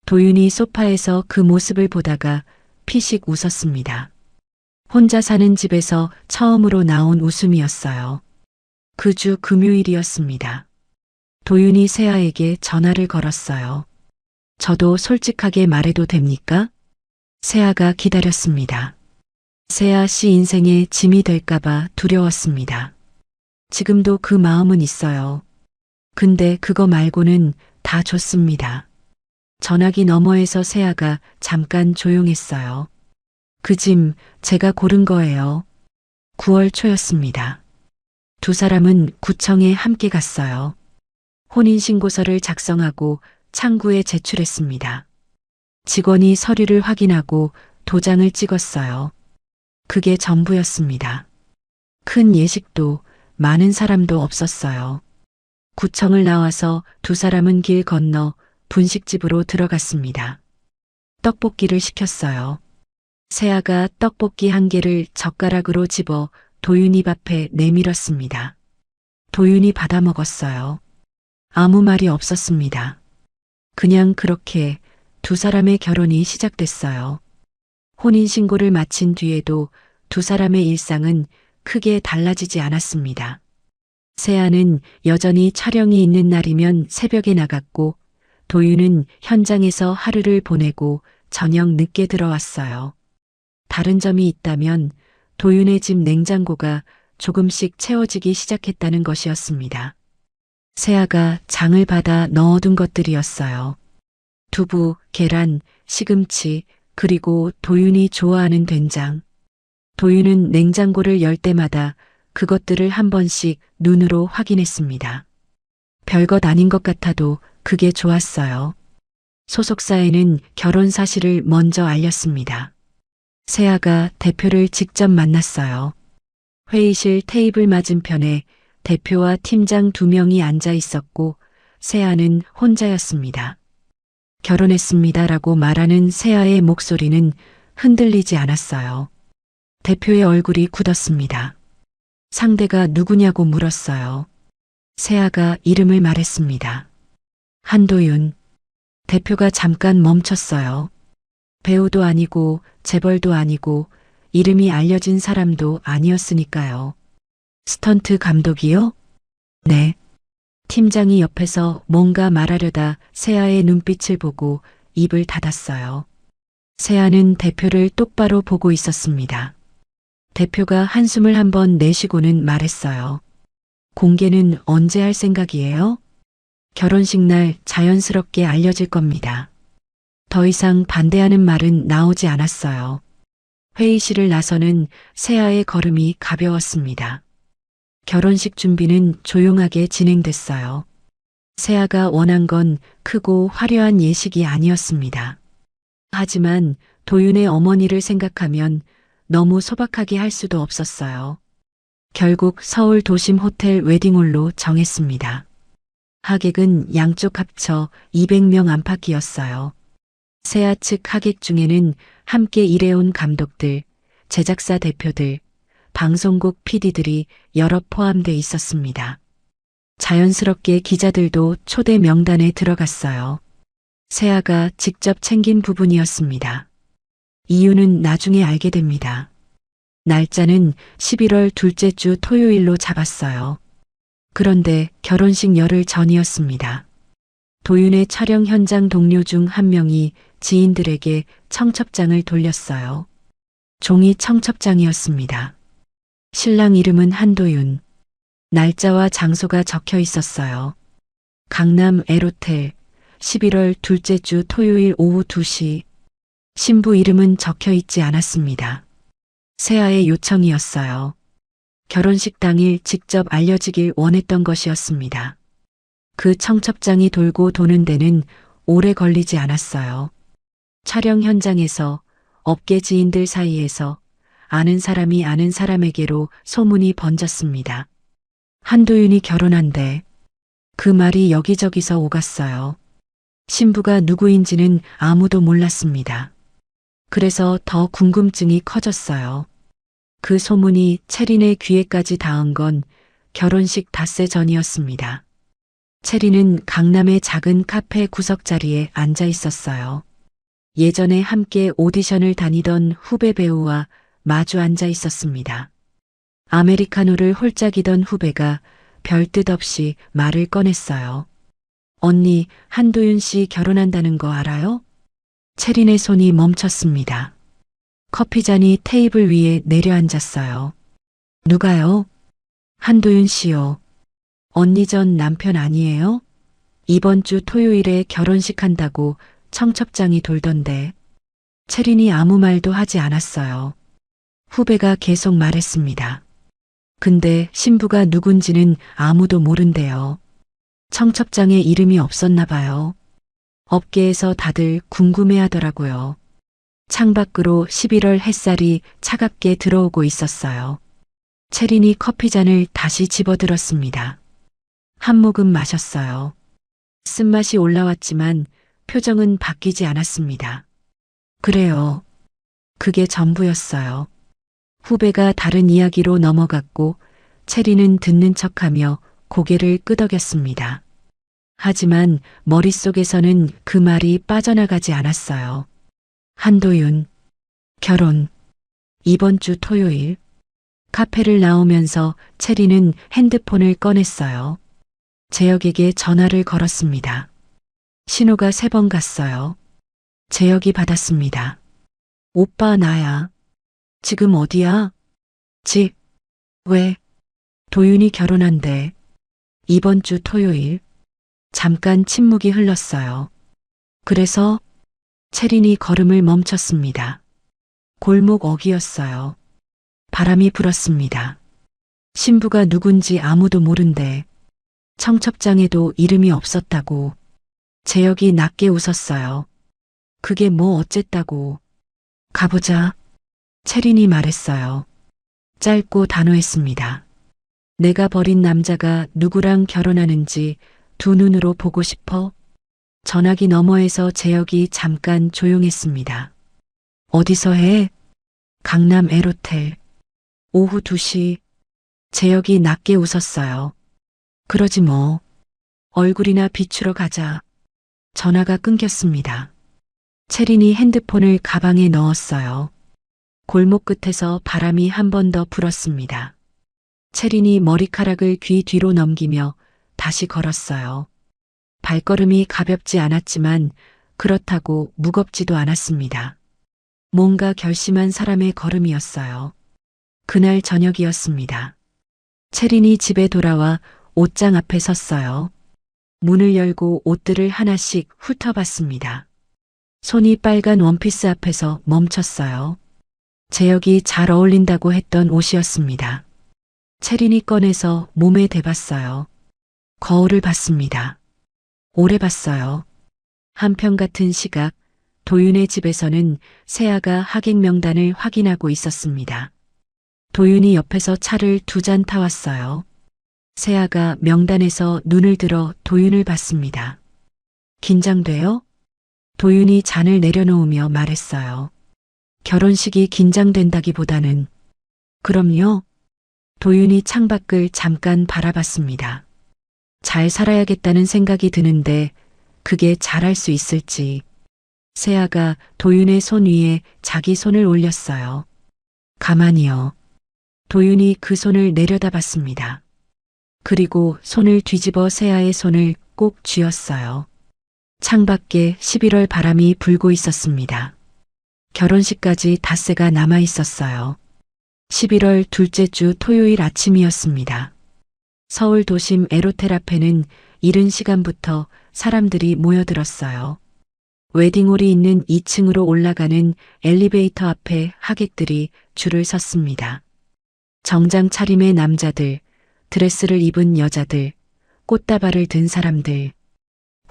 도윤이 소파에서 그 모습을 보다가 피식 웃었습니다. 혼자 사는 집에서 처음으로 나온 웃음이었어요. 그 주 금요일이었습니다. 도윤이 세아에게 전화를 걸었어요. 저도 솔직하게 말해도 됩니까? 세아가 기다렸습니다. 세아 씨 인생에 짐이 될까봐 두려웠습니다. 지금도 그 마음은 있어요. 근데 그거 말고는 다 좋습니다. 전화기 너머에서 세아가 잠깐 조용했어요. 그 짐 제가 고른 거예요. 9월 초였습니다. 두 사람은 구청에 함께 갔어요. 혼인신고서를 작성하고 창구에 제출했습니다. 직원이 서류를 확인하고 도장을 찍었어요. 그게 전부였습니다. 큰 예식도 많은 사람도 없었어요. 구청을 나와서 두 사람은 길 건너 분식집으로 들어갔습니다. 떡볶이를 시켰어요. 세아가 떡볶이 1개를 젓가락으로 집어 도윤이 앞에 내밀었습니다. 도윤이 받아 먹었어요. 아무 말이 없었습니다. 그냥 그렇게 두 사람의 결혼이 시작됐어요. 혼인신고를 마친 뒤에도 두 사람의 일상은 크게 달라지지 않았습니다. 세아는 여전히 촬영이 있는 날이면 새벽에 나갔고 도윤은 현장에서 하루를 보내고 저녁 늦게 들어왔어요. 다른 점이 있다면 도윤의 집 냉장고가 조금씩 채워지기 시작했다는 것이었습니다. 세아가 장을 받아 넣어둔 것들이었어요. 두부, 계란, 시금치, 그리고 도윤이 좋아하는 된장. 도윤은 냉장고를 열 때마다 그것들을 한 번씩 눈으로 확인했습니다. 별것 아닌 것 같아도 그게 좋았어요. 소속사에는 결혼 사실을 먼저 알렸습니다. 세아가 대표를 직접 만났어요. 회의실 테이블 맞은편에 대표와 팀장 2명이 앉아 있었고 세아는 혼자였습니다. 결혼했습니다라고 말하는 세아의 목소리는 흔들리지 않았어요. 대표의 얼굴이 굳었습니다. 상대가 누구냐고 물었어요. 세아가 이름을 말했습니다. 한도윤. 대표가 잠깐 멈췄어요. 배우도 아니고 재벌도 아니고 이름이 알려진 사람도 아니었으니까요. 스턴트 감독이요? 네. 팀장이 옆에서 뭔가 말하려다 세아의 눈빛을 보고 입을 닫았어요. 세아는 대표를 똑바로 보고 있었습니다. 대표가 한숨을 한번 내쉬고는 말했어요. 공개는 언제 할 생각이에요? 결혼식 날 자연스럽게 알려질 겁니다. 더 이상 반대하는 말은 나오지 않았어요. 회의실을 나서는 세아의 걸음이 가벼웠습니다. 결혼식 준비는 조용하게 진행됐어요. 세아가 원한 건 크고 화려한 예식이 아니었습니다. 하지만 도윤의 어머니를 생각하면 너무 소박하게 할 수도 없었어요. 결국 서울 도심 호텔 웨딩홀로 정했습니다. 하객은 양쪽 합쳐 200명 안팎이었어요. 세아 측 하객 중에는 함께 일해온 감독들, 제작사 대표들, 방송국 PD들이 여러 포함돼 있었습니다. 자연스럽게 기자들도 초대 명단에 들어갔어요. 세아가 직접 챙긴 부분이었습니다. 이유는 나중에 알게 됩니다. 날짜는 11월 둘째 주 토요일로 잡았어요. 그런데 결혼식 열흘 전이었습니다. 도윤의 촬영 현장 동료 중 한 명이 지인들에게 청첩장을 돌렸어요. 종이 청첩장이었습니다. 신랑 이름은 한도윤. 날짜와 장소가 적혀 있었어요. 강남 L호텔 11월 둘째 주 토요일 오후 2시. 신부 이름은 적혀 있지 않았습니다. 세아의 요청이었어요. 결혼식 당일 직접 알려지길 원했던 것이었습니다. 그 청첩장이 돌고 도는 데는 오래 걸리지 않았어요. 촬영 현장에서, 업계 지인들 사이에서, 아는 사람이 아는 사람에게로 소문이 번졌습니다. 한도윤이 결혼한대. 그 말이 여기저기서 오갔어요. 신부가 누구인지는 아무도 몰랐습니다. 그래서 더 궁금증이 커졌어요. 그 소문이 채린의 귀에까지 닿은 건 결혼식 닷새 전이었습니다. 채린은 강남의 작은 카페 구석자리에 앉아 있었어요. 예전에 함께 오디션을 다니던 후배 배우와 마주 앉아 있었습니다. 아메리카노를 홀짝이던 후배가 별뜻 없이 말을 꺼냈어요. 언니, 한도윤 씨 결혼한다는 거 알아요? 채린의 손이 멈췄습니다. 커피잔이 테이블 위에 내려앉았어요. 누가요? 한도윤 씨요. 언니 전 남편 아니에요? 이번 주 토요일에 결혼식 한다고 청첩장이 돌던데. 채린이 아무 말도 하지 않았어요. 후배가 계속 말했습니다. 근데 신부가 누군지는 아무도 모른대요. 청첩장에 이름이 없었나 봐요. 업계에서 다들 궁금해하더라고요. 창밖으로 11월 햇살이 차갑게 들어오고 있었어요. 채린이 커피잔을 다시 집어들었습니다. 한 모금 마셨어요. 쓴맛이 올라왔지만 표정은 바뀌지 않았습니다. 그래요. 그게 전부였어요. 후배가 다른 이야기로 넘어갔고 채린은 듣는 척하며 고개를 끄덕였습니다. 하지만 머릿속에서는 그 말이 빠져나가지 않았어요. 한도윤, 결혼, 이번 주 토요일. 카페를 나오면서 채린은 핸드폰을 꺼냈어요. 재혁에게 전화를 걸었습니다. 신호가 3번 갔어요. 재혁이 받았습니다. 오빠 나야. 지금 어디야? 집. 왜? 도윤이 결혼한대. 이번 주 토요일. 잠깐 침묵이 흘렀어요. 그래서 채린이 걸음을 멈췄습니다. 골목 어귀였어요. 바람이 불었습니다. 신부가 누군지 아무도 모른대. 청첩장에도 이름이 없었다고. 재혁이 낮게 웃었어요. 그게 뭐 어쨌다고. 가보자. 채린이 말했어요. 짧고 단호했습니다. 내가 버린 남자가 누구랑 결혼하는지 두 눈으로 보고 싶어? 전화기 너머에서 재혁이 잠깐 조용했습니다. 어디서 해? 강남 에로텔. 오후 2시. 재혁이 낮게 웃었어요. 그러지 뭐. 얼굴이나 비추러 가자. 전화가 끊겼습니다. 채린이 핸드폰을 가방에 넣었어요. 골목 끝에서 바람이 한 번 더 불었습니다. 채린이 머리카락을 귀 뒤로 넘기며 다시 걸었어요. 발걸음이 가볍지 않았지만 그렇다고 무겁지도 않았습니다. 뭔가 결심한 사람의 걸음이었어요. 그날 저녁이었습니다. 채린이 집에 돌아와 옷장 앞에 섰어요. 문을 열고 옷들을 하나씩 훑어봤습니다. 손이 빨간 원피스 앞에서 멈췄어요. 재혁이 잘 어울린다고 했던 옷이었습니다. 채린이 꺼내서 몸에 대봤어요. 거울을 봤습니다. 오래 봤어요. 한편같은 시각, 도윤의 집에서는 세아가 하객 명단을 확인하고 있었습니다. 도윤이 옆에서 차를 2잔 타왔어요. 세아가 명단에서 눈을 들어 도윤을 봤습니다. 긴장돼요? 도윤이 잔을 내려놓으며 말했어요. 결혼식이 긴장된다기보다는. 그럼요. 도윤이 창밖을 잠깐 바라봤습니다. 잘 살아야겠다는 생각이 드는데 그게 잘할 수 있을지. 세아가 도윤의 손 위에 자기 손을 올렸어요. 가만히요. 도윤이 그 손을 내려다봤습니다. 그리고 손을 뒤집어 세아의 손을 꼭 쥐었어요. 창밖에 11월 바람이 불고 있었습니다. 결혼식까지 닷새가 남아 있었어요. 11월 둘째 주 토요일 아침이었습니다. 서울 도심 에로텔 앞에는 이른 시간부터 사람들이 모여들었어요. 웨딩홀이 있는 2층으로 올라가는 엘리베이터 앞에 하객들이 줄을 섰습니다. 정장 차림의 남자들, 드레스를 입은 여자들, 꽃다발을 든 사람들.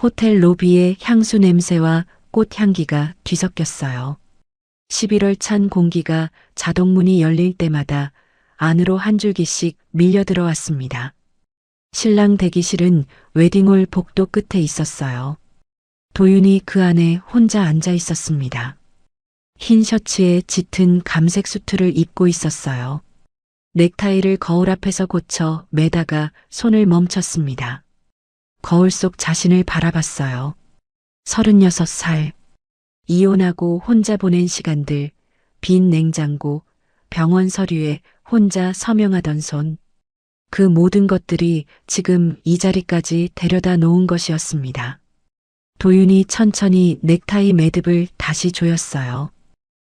호텔 로비에 향수 냄새와 꽃 향기가 뒤섞였어요. 11월 찬 공기가 자동문이 열릴 때마다 안으로 한 줄기씩 밀려 들어왔습니다. 신랑 대기실은 웨딩홀 복도 끝에 있었어요. 도윤이 그 안에 혼자 앉아 있었습니다. 흰 셔츠에 짙은 감색 수트를 입고 있었어요. 넥타이를 거울 앞에서 고쳐 매다가 손을 멈췄습니다. 거울 속 자신을 바라봤어요. 36살. 이혼하고 혼자 보낸 시간들, 빈 냉장고, 병원 서류에 혼자 서명하던 손. 그 모든 것들이 지금 이 자리까지 데려다 놓은 것이었습니다. 도윤이 천천히 넥타이 매듭을 다시 조였어요.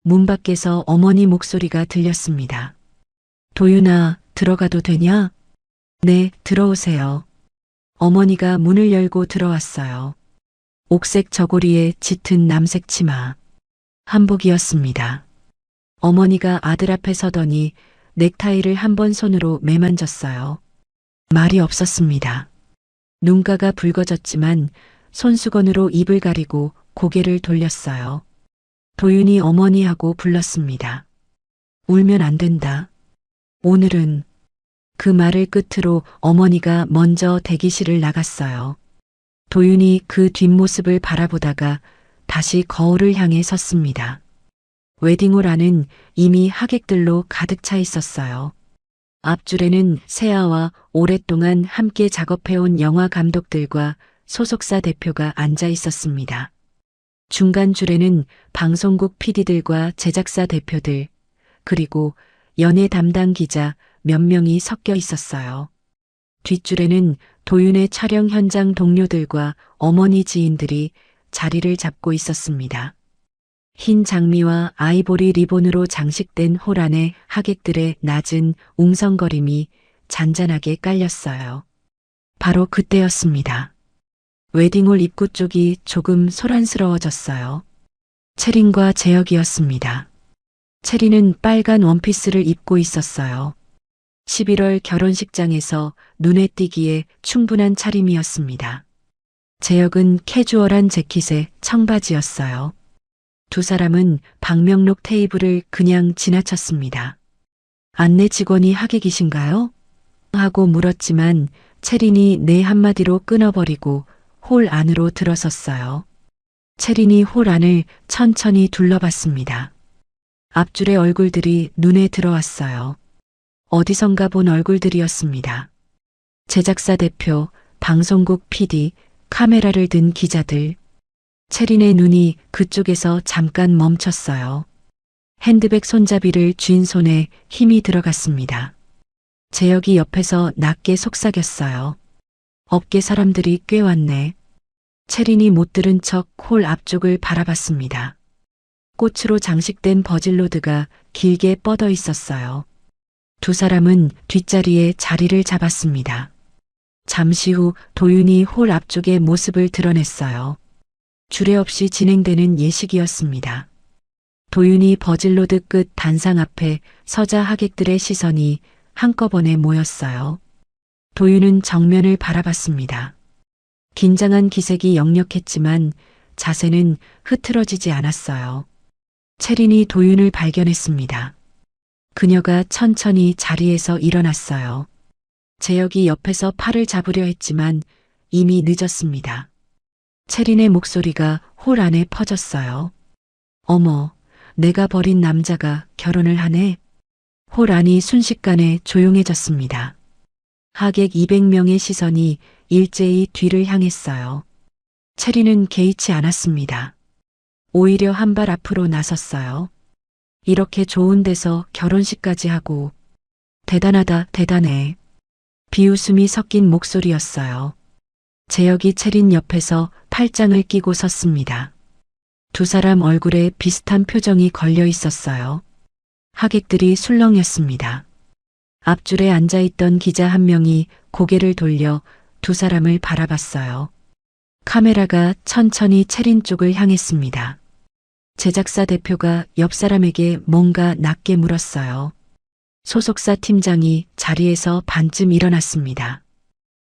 문 밖에서 어머니 목소리가 들렸습니다. 도윤아, 들어가도 되냐? 네, 들어오세요. 어머니가 문을 열고 들어왔어요. 옥색 저고리에 짙은 남색 치마. 한복이었습니다. 어머니가 아들 앞에 서더니 넥타이를 한 번 손으로 매만졌어요. 말이 없었습니다. 눈가가 붉어졌지만 손수건으로 입을 가리고 고개를 돌렸어요. 도윤이 어머니하고 불렀습니다. 울면 안 된다. 오늘은. 그 말을 끝으로 어머니가 먼저 대기실을 나갔어요. 도윤이 그 뒷모습을 바라보다가 다시 거울을 향해 섰습니다. 웨딩홀 안은 이미 하객들로 가득 차 있었어요. 앞줄에는 세아와 오랫동안 함께 작업해온 영화 감독들과 소속사 대표가 앉아 있었습니다. 중간 줄에는 방송국 PD들과 제작사 대표들, 그리고 연예 담당 기자 몇 명이 섞여 있었어요. 뒷줄에는 도윤의 촬영 현장 동료들과 어머니 지인들이 자리를 잡고 있었습니다. 흰 장미와 아이보리 리본으로 장식된 홀 안에 하객들의 낮은 웅성거림이 잔잔하게 깔렸어요. 바로 그때였습니다. 웨딩홀 입구 쪽이 조금 소란스러워졌어요. 채린과 재혁이었습니다. 채린은 빨간 원피스를 입고 있었어요. 11월 결혼식장에서 눈에 띄기에 충분한 차림이었습니다. 제혁은 캐주얼한 재킷에 청바지였어요. 두 사람은 방명록 테이블을 그냥 지나쳤습니다. 안내 직원이 하객이신가요? 하고 물었지만 채린이 네 한마디로 끊어버리고 홀 안으로 들어섰어요. 채린이 홀 안을 천천히 둘러봤습니다. 앞줄의 얼굴들이 눈에 들어왔어요. 어디선가 본 얼굴들이었습니다. 제작사 대표, 방송국 PD, 카메라를 든 기자들. 채린의 눈이 그쪽에서 잠깐 멈췄어요. 핸드백 손잡이를 쥔 손에 힘이 들어갔습니다. 재혁이 옆에서 낮게 속삭였어요. 업계 사람들이 꽤 왔네. 채린이 못 들은 척 홀 앞쪽을 바라봤습니다. 꽃으로 장식된 버질로드가 길게 뻗어 있었어요. 두 사람은 뒷자리에 자리를 잡았습니다. 잠시 후 도윤이 홀 앞쪽의 모습을 드러냈어요. 주례없이 진행되는 예식이었습니다. 도윤이 버질로드 끝 단상 앞에 서자 하객들의 시선이 한꺼번에 모였어요. 도윤은 정면을 바라봤습니다. 긴장한 기색이 역력했지만 자세는 흐트러지지 않았어요. 채린이 도윤을 발견했습니다. 그녀가 천천히 자리에서 일어났어요. 재혁이 옆에서 팔을 잡으려 했지만 이미 늦었습니다. 채린의 목소리가 홀 안에 퍼졌어요. 어머, 내가 버린 남자가 결혼을 하네. 홀 안이 순식간에 조용해졌습니다. 하객 200명의 시선이 일제히 뒤를 향했어요. 채린은 개의치 않았습니다. 오히려 한 발 앞으로 나섰어요. 이렇게 좋은 데서 결혼식까지 하고 대단하다, 대단해. 비웃음이 섞인 목소리였어요. 재혁이 채린 옆에서 팔짱을 끼고 섰습니다. 두 사람 얼굴에 비슷한 표정이 걸려 있었어요. 하객들이 술렁였습니다. 앞줄에 앉아있던 기자 한 명이 고개를 돌려 두 사람을 바라봤어요. 카메라가 천천히 채린 쪽을 향했습니다. 제작사 대표가 옆 사람에게 뭔가 낮게 물었어요. 소속사 팀장이 자리에서 반쯤 일어났습니다.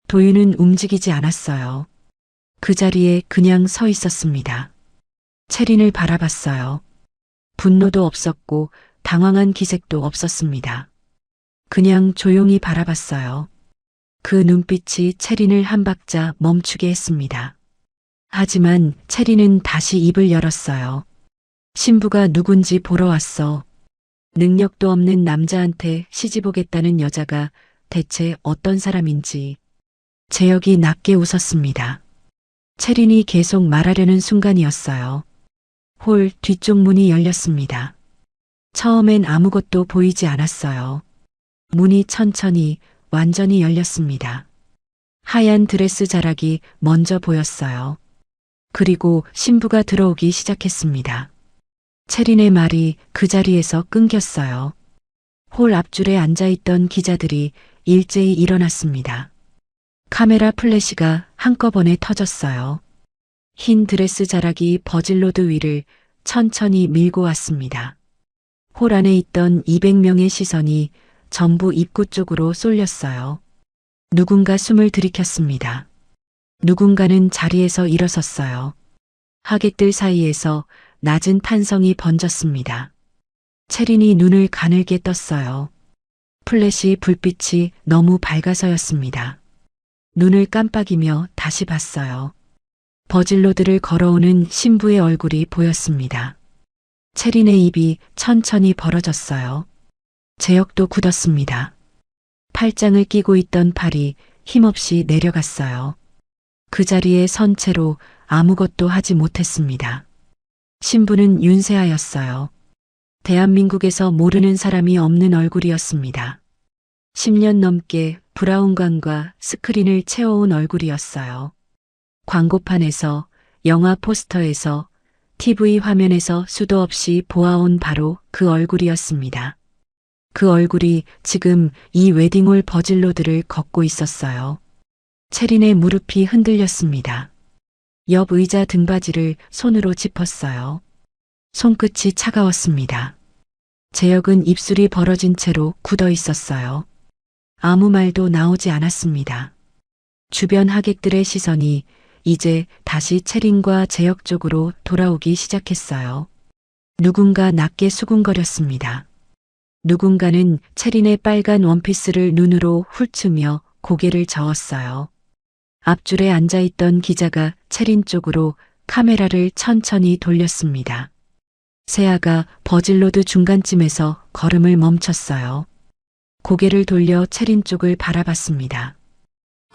도윤은 움직이지 않았어요. 그 자리에 그냥 서 있었습니다. 채린을 바라봤어요. 분노도 없었고 당황한 기색도 없었습니다. 그냥 조용히 바라봤어요. 그 눈빛이 채린을 한 박자 멈추게 했습니다. 하지만 채린은 다시 입을 열었어요. 신부가 누군지 보러 왔어. 능력도 없는 남자한테 시집오겠다는 여자가 대체 어떤 사람인지. 재혁이 낮게 웃었습니다. 채린이 계속 말하려는 순간이었어요. 홀 뒤쪽 문이 열렸습니다. 처음엔 아무것도 보이지 않았어요. 문이 천천히 완전히 열렸습니다. 하얀 드레스 자락이 먼저 보였어요. 그리고 신부가 들어오기 시작했습니다. 채린의 말이 그 자리에서 끊겼어요. 홀 앞줄에 앉아있던 기자들이 일제히 일어났습니다. 카메라 플래시가 한꺼번에 터졌어요. 흰 드레스 자락이 버질로드 위를 천천히 밀고 왔습니다. 홀 안에 있던 200명의 시선이 전부 입구 쪽으로 쏠렸어요. 누군가 숨을 들이켰습니다. 누군가는 자리에서 일어섰어요. 하객들 사이에서 낮은 탄성이 번졌습니다. 채린이 눈을 가늘게 떴어요. 플래시 불빛이 너무 밝아서였습니다. 눈을 깜빡이며 다시 봤어요. 버질로드를 걸어오는 신부의 얼굴이 보였습니다. 채린의 입이 천천히 벌어졌어요. 재혁도 굳었습니다. 팔짱을 끼고 있던 팔이 힘없이 내려갔어요. 그 자리에 선 채로 아무것도 하지 못했습니다. 신부는 윤세아였어요. 대한민국에서 모르는 사람이 없는 얼굴이었습니다. 10년 넘게 브라운관과 스크린을 채워온 얼굴이었어요. 광고판에서, 영화 포스터에서, TV 화면에서 수도 없이 보아온 바로 그 얼굴이었습니다. 그 얼굴이 지금 이 웨딩홀 버질로드를 걷고 있었어요. 채린의 무릎이 흔들렸습니다. 옆 의자 등받이를 손으로 짚었어요. 손끝이 차가웠습니다. 재혁은 입술이 벌어진 채로 굳어 있었어요. 아무 말도 나오지 않았습니다. 주변 하객들의 시선이 이제 다시 채린과 재혁 쪽으로 돌아오기 시작했어요. 누군가 낮게 수군거렸습니다. 누군가는 채린의 빨간 원피스를 눈으로 훑으며 고개를 저었어요. 앞줄에 앉아있던 기자가 채린 쪽으로 카메라를 천천히 돌렸습니다. 세아가 버질로드 중간쯤에서 걸음을 멈췄어요. 고개를 돌려 채린 쪽을 바라봤습니다.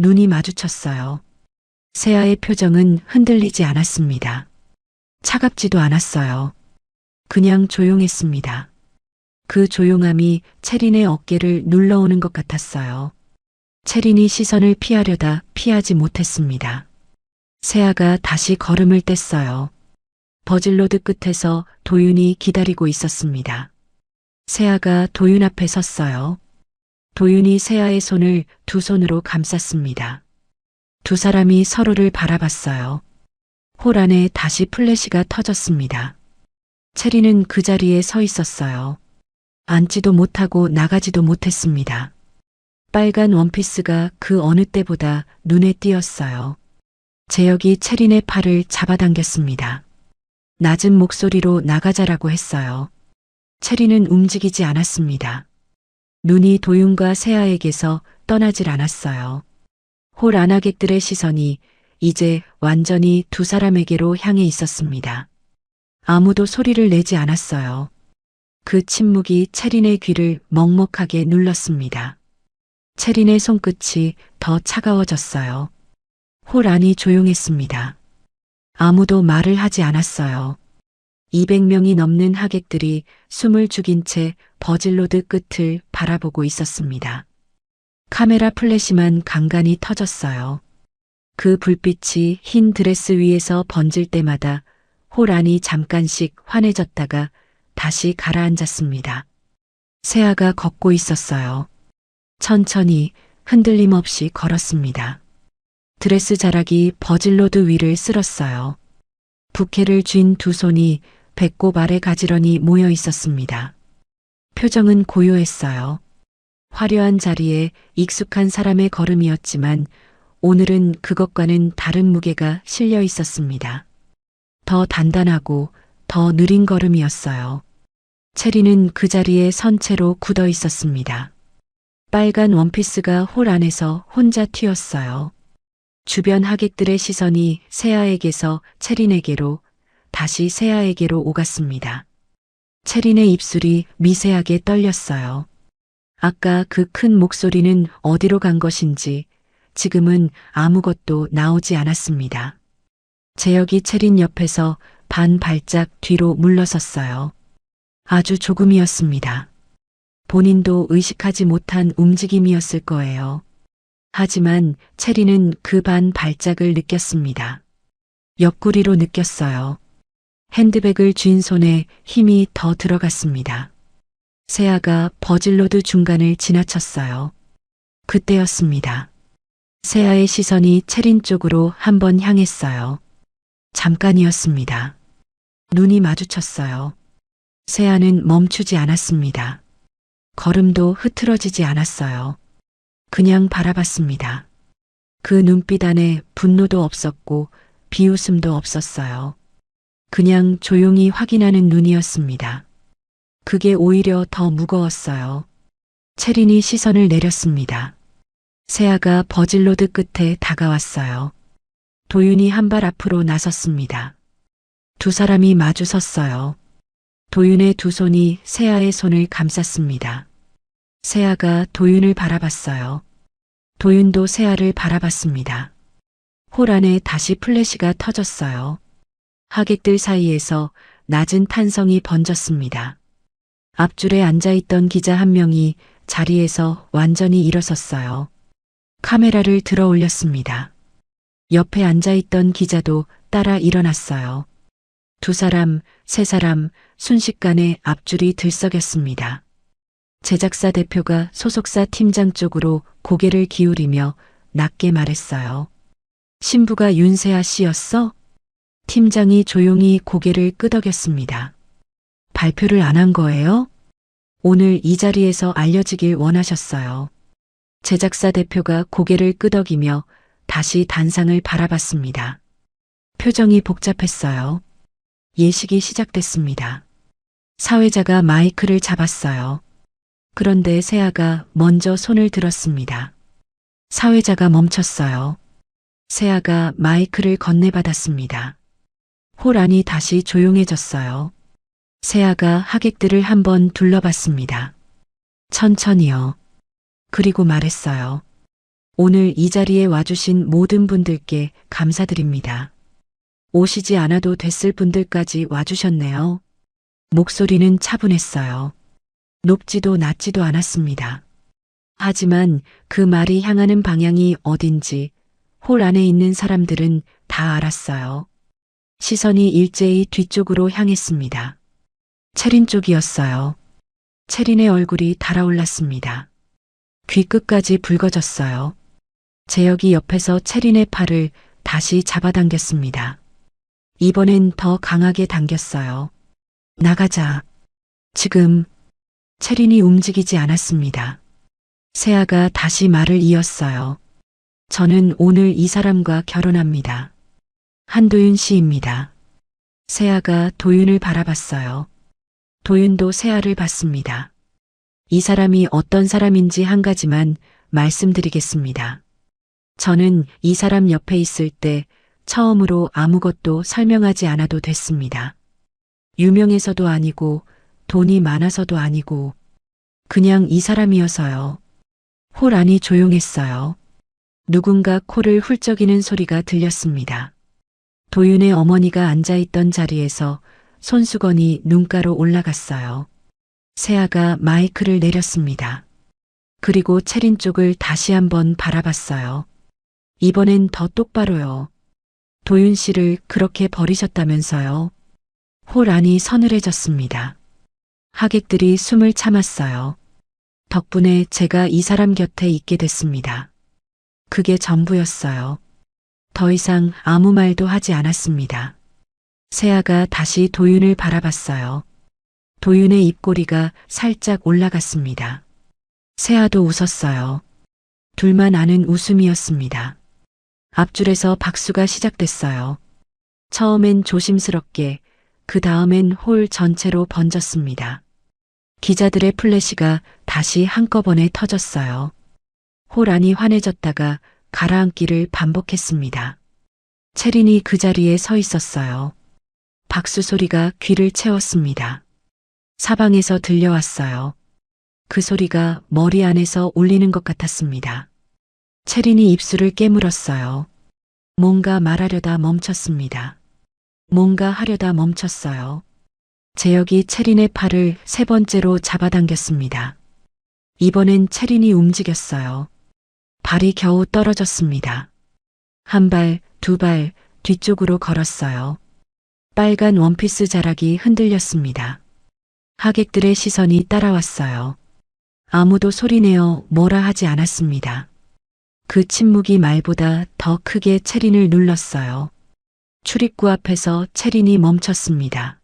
눈이 마주쳤어요. 세아의 표정은 흔들리지 않았습니다. 차갑지도 않았어요. 그냥 조용했습니다. 그 조용함이 채린의 어깨를 눌러오는 것 같았어요. 채린이 시선을 피하려다 피하지 못했습니다. 세아가 다시 걸음을 뗐어요. 버질로드 끝에서 도윤이 기다리고 있었습니다. 세아가 도윤 앞에 섰어요. 도윤이 세아의 손을 두 손으로 감쌌습니다. 두 사람이 서로를 바라봤어요. 홀 안에 다시 플래시가 터졌습니다. 채린은 그 자리에 서 있었어요. 앉지도 못하고 나가지도 못했습니다. 빨간 원피스가 그 어느 때보다 눈에 띄었어요. 재혁이 채린의 팔을 잡아당겼습니다. 낮은 목소리로 나가자라고 했어요. 채린은 움직이지 않았습니다. 눈이 도윤과 세아에게서 떠나질 않았어요. 홀 안하객들의 시선이 이제 완전히 두 사람에게로 향해 있었습니다. 아무도 소리를 내지 않았어요. 그 침묵이 채린의 귀를 먹먹하게 눌렀습니다. 채린의 손끝이 더 차가워졌어요. 홀 안이 조용했습니다. 아무도 말을 하지 않았어요. 200명이 넘는 하객들이 숨을 죽인 채 버질로드 끝을 바라보고 있었습니다. 카메라 플래시만 간간히 터졌어요. 그 불빛이 흰 드레스 위에서 번질 때마다 홀 안이 잠깐씩 환해졌다가 다시 가라앉았습니다. 세아가 걷고 있었어요. 천천히 흔들림 없이 걸었습니다. 드레스 자락이 버질로드 위를 쓸었어요. 부케를 쥔 두 손이 배꼽 아래 가지런히 모여 있었습니다. 표정은 고요했어요. 화려한 자리에 익숙한 사람의 걸음이었지만 오늘은 그것과는 다른 무게가 실려 있었습니다. 더 단단하고 더 느린 걸음이었어요. 채린은 그 자리에 선 채로 굳어 있었습니다. 빨간 원피스가 홀 안에서 혼자 튀었어요. 주변 하객들의 시선이 세아에게서 채린에게로 다시 세아에게로 오갔습니다. 채린의 입술이 미세하게 떨렸어요. 아까 그 큰 목소리는 어디로 간 것인지 지금은 아무것도 나오지 않았습니다. 재혁이 채린 옆에서 반 발짝 뒤로 물러섰어요. 아주 조금이었습니다. 본인도 의식하지 못한 움직임이었을 거예요. 하지만 채린은 그 반 발짝을 느꼈습니다. 옆구리로 느꼈어요. 핸드백을 쥔 손에 힘이 더 들어갔습니다. 세아가 버질로드 중간을 지나쳤어요. 그때였습니다. 세아의 시선이 채린 쪽으로 한번 향했어요. 잠깐이었습니다. 눈이 마주쳤어요. 세아는 멈추지 않았습니다. 걸음도 흐트러지지 않았어요. 그냥 바라봤습니다. 그 눈빛 안에 분노도 없었고 비웃음도 없었어요. 그냥 조용히 확인하는 눈이었습니다. 그게 오히려 더 무거웠어요. 채린이 시선을 내렸습니다. 세아가 버질로드 끝에 다가왔어요. 도윤이 한 발 앞으로 나섰습니다. 두 사람이 마주 섰어요. 도윤의 두 손이 세아의 손을 감쌌습니다. 세아가 도윤을 바라봤어요. 도윤도 세아를 바라봤습니다. 홀 안에 다시 플래시가 터졌어요. 하객들 사이에서 낮은 탄성이 번졌습니다. 앞줄에 앉아있던 기자 한 명이 자리에서 완전히 일어섰어요. 카메라를 들어 올렸습니다. 옆에 앉아있던 기자도 따라 일어났어요. 두 사람, 세 사람 순식간에 앞줄이 들썩였습니다. 제작사 대표가 소속사 팀장 쪽으로 고개를 기울이며 낮게 말했어요. 신부가 윤세아 씨였어? 팀장이 조용히 고개를 끄덕였습니다. 발표를 안 한 거예요? 오늘 이 자리에서 알려지길 원하셨어요. 제작사 대표가 고개를 끄덕이며 다시 단상을 바라봤습니다. 표정이 복잡했어요. 예식이 시작됐습니다. 사회자가 마이크를 잡았어요. 그런데 세아가 먼저 손을 들었습니다. 사회자가 멈췄어요. 세아가 마이크를 건네받았습니다. 홀 안이 다시 조용해졌어요. 세아가 하객들을 한번 둘러봤습니다. 천천히요. 그리고 말했어요. 오늘 이 자리에 와주신 모든 분들께 감사드립니다. 오시지 않아도 됐을 분들까지 와주셨네요. 목소리는 차분했어요. 높지도 낮지도 않았습니다. 하지만 그 말이 향하는 방향이 어딘지 홀 안에 있는 사람들은 다 알았어요. 시선이 일제히 뒤쪽으로 향했습니다. 채린 쪽이었어요. 채린의 얼굴이 달아올랐습니다. 귀 끝까지 붉어졌어요. 재혁이 옆에서 채린의 팔을 다시 잡아당겼습니다. 이번엔 더 강하게 당겼어요. 나가자. 지금. 채린이 움직이지 않았습니다. 세아가 다시 말을 이었어요. 저는 오늘 이 사람과 결혼합니다. 한도윤 씨입니다. 세아가 도윤을 바라봤어요. 도윤도 세아를 봤습니다. 이 사람이 어떤 사람인지 한 가지만 말씀드리겠습니다. 저는 이 사람 옆에 있을 때 처음으로 아무것도 설명하지 않아도 됐습니다. 유명해서도 아니고 돈이 많아서도 아니고 그냥 이 사람이어서요. 홀 안이 조용했어요. 누군가 코를 훌쩍이는 소리가 들렸습니다. 도윤의 어머니가 앉아있던 자리에서 손수건이 눈가로 올라갔어요. 세아가 마이크를 내렸습니다. 그리고 채린 쪽을 다시 한번 바라봤어요. 이번엔 더 똑바로요. 도윤 씨를 그렇게 버리셨다면서요. 홀 안이 서늘해졌습니다. 하객들이 숨을 참았어요. 덕분에 제가 이 사람 곁에 있게 됐습니다. 그게 전부였어요. 더 이상 아무 말도 하지 않았습니다. 세아가 다시 도윤을 바라봤어요. 도윤의 입꼬리가 살짝 올라갔습니다. 세아도 웃었어요. 둘만 아는 웃음이었습니다. 앞줄에서 박수가 시작됐어요. 처음엔 조심스럽게, 그 다음엔 홀 전체로 번졌습니다. 기자들의 플래시가 다시 한꺼번에 터졌어요. 홀 안이 환해졌다가 가라앉기를 반복했습니다. 채린이 그 자리에 서 있었어요. 박수 소리가 귀를 채웠습니다. 사방에서 들려왔어요. 그 소리가 머리 안에서 울리는 것 같았습니다. 채린이 입술을 깨물었어요. 뭔가 말하려다 멈췄습니다. 뭔가 하려다 멈췄어요. 재혁이 채린의 팔을 세 번째로 잡아당겼습니다. 이번엔 채린이 움직였어요. 발이 겨우 떨어졌습니다. 한 발, 두 발 뒤쪽으로 걸었어요. 빨간 원피스 자락이 흔들렸습니다. 하객들의 시선이 따라왔어요. 아무도 소리내어 뭐라 하지 않았습니다. 그 침묵이 말보다 더 크게 채린을 눌렀어요. 출입구 앞에서 채린이 멈췄습니다.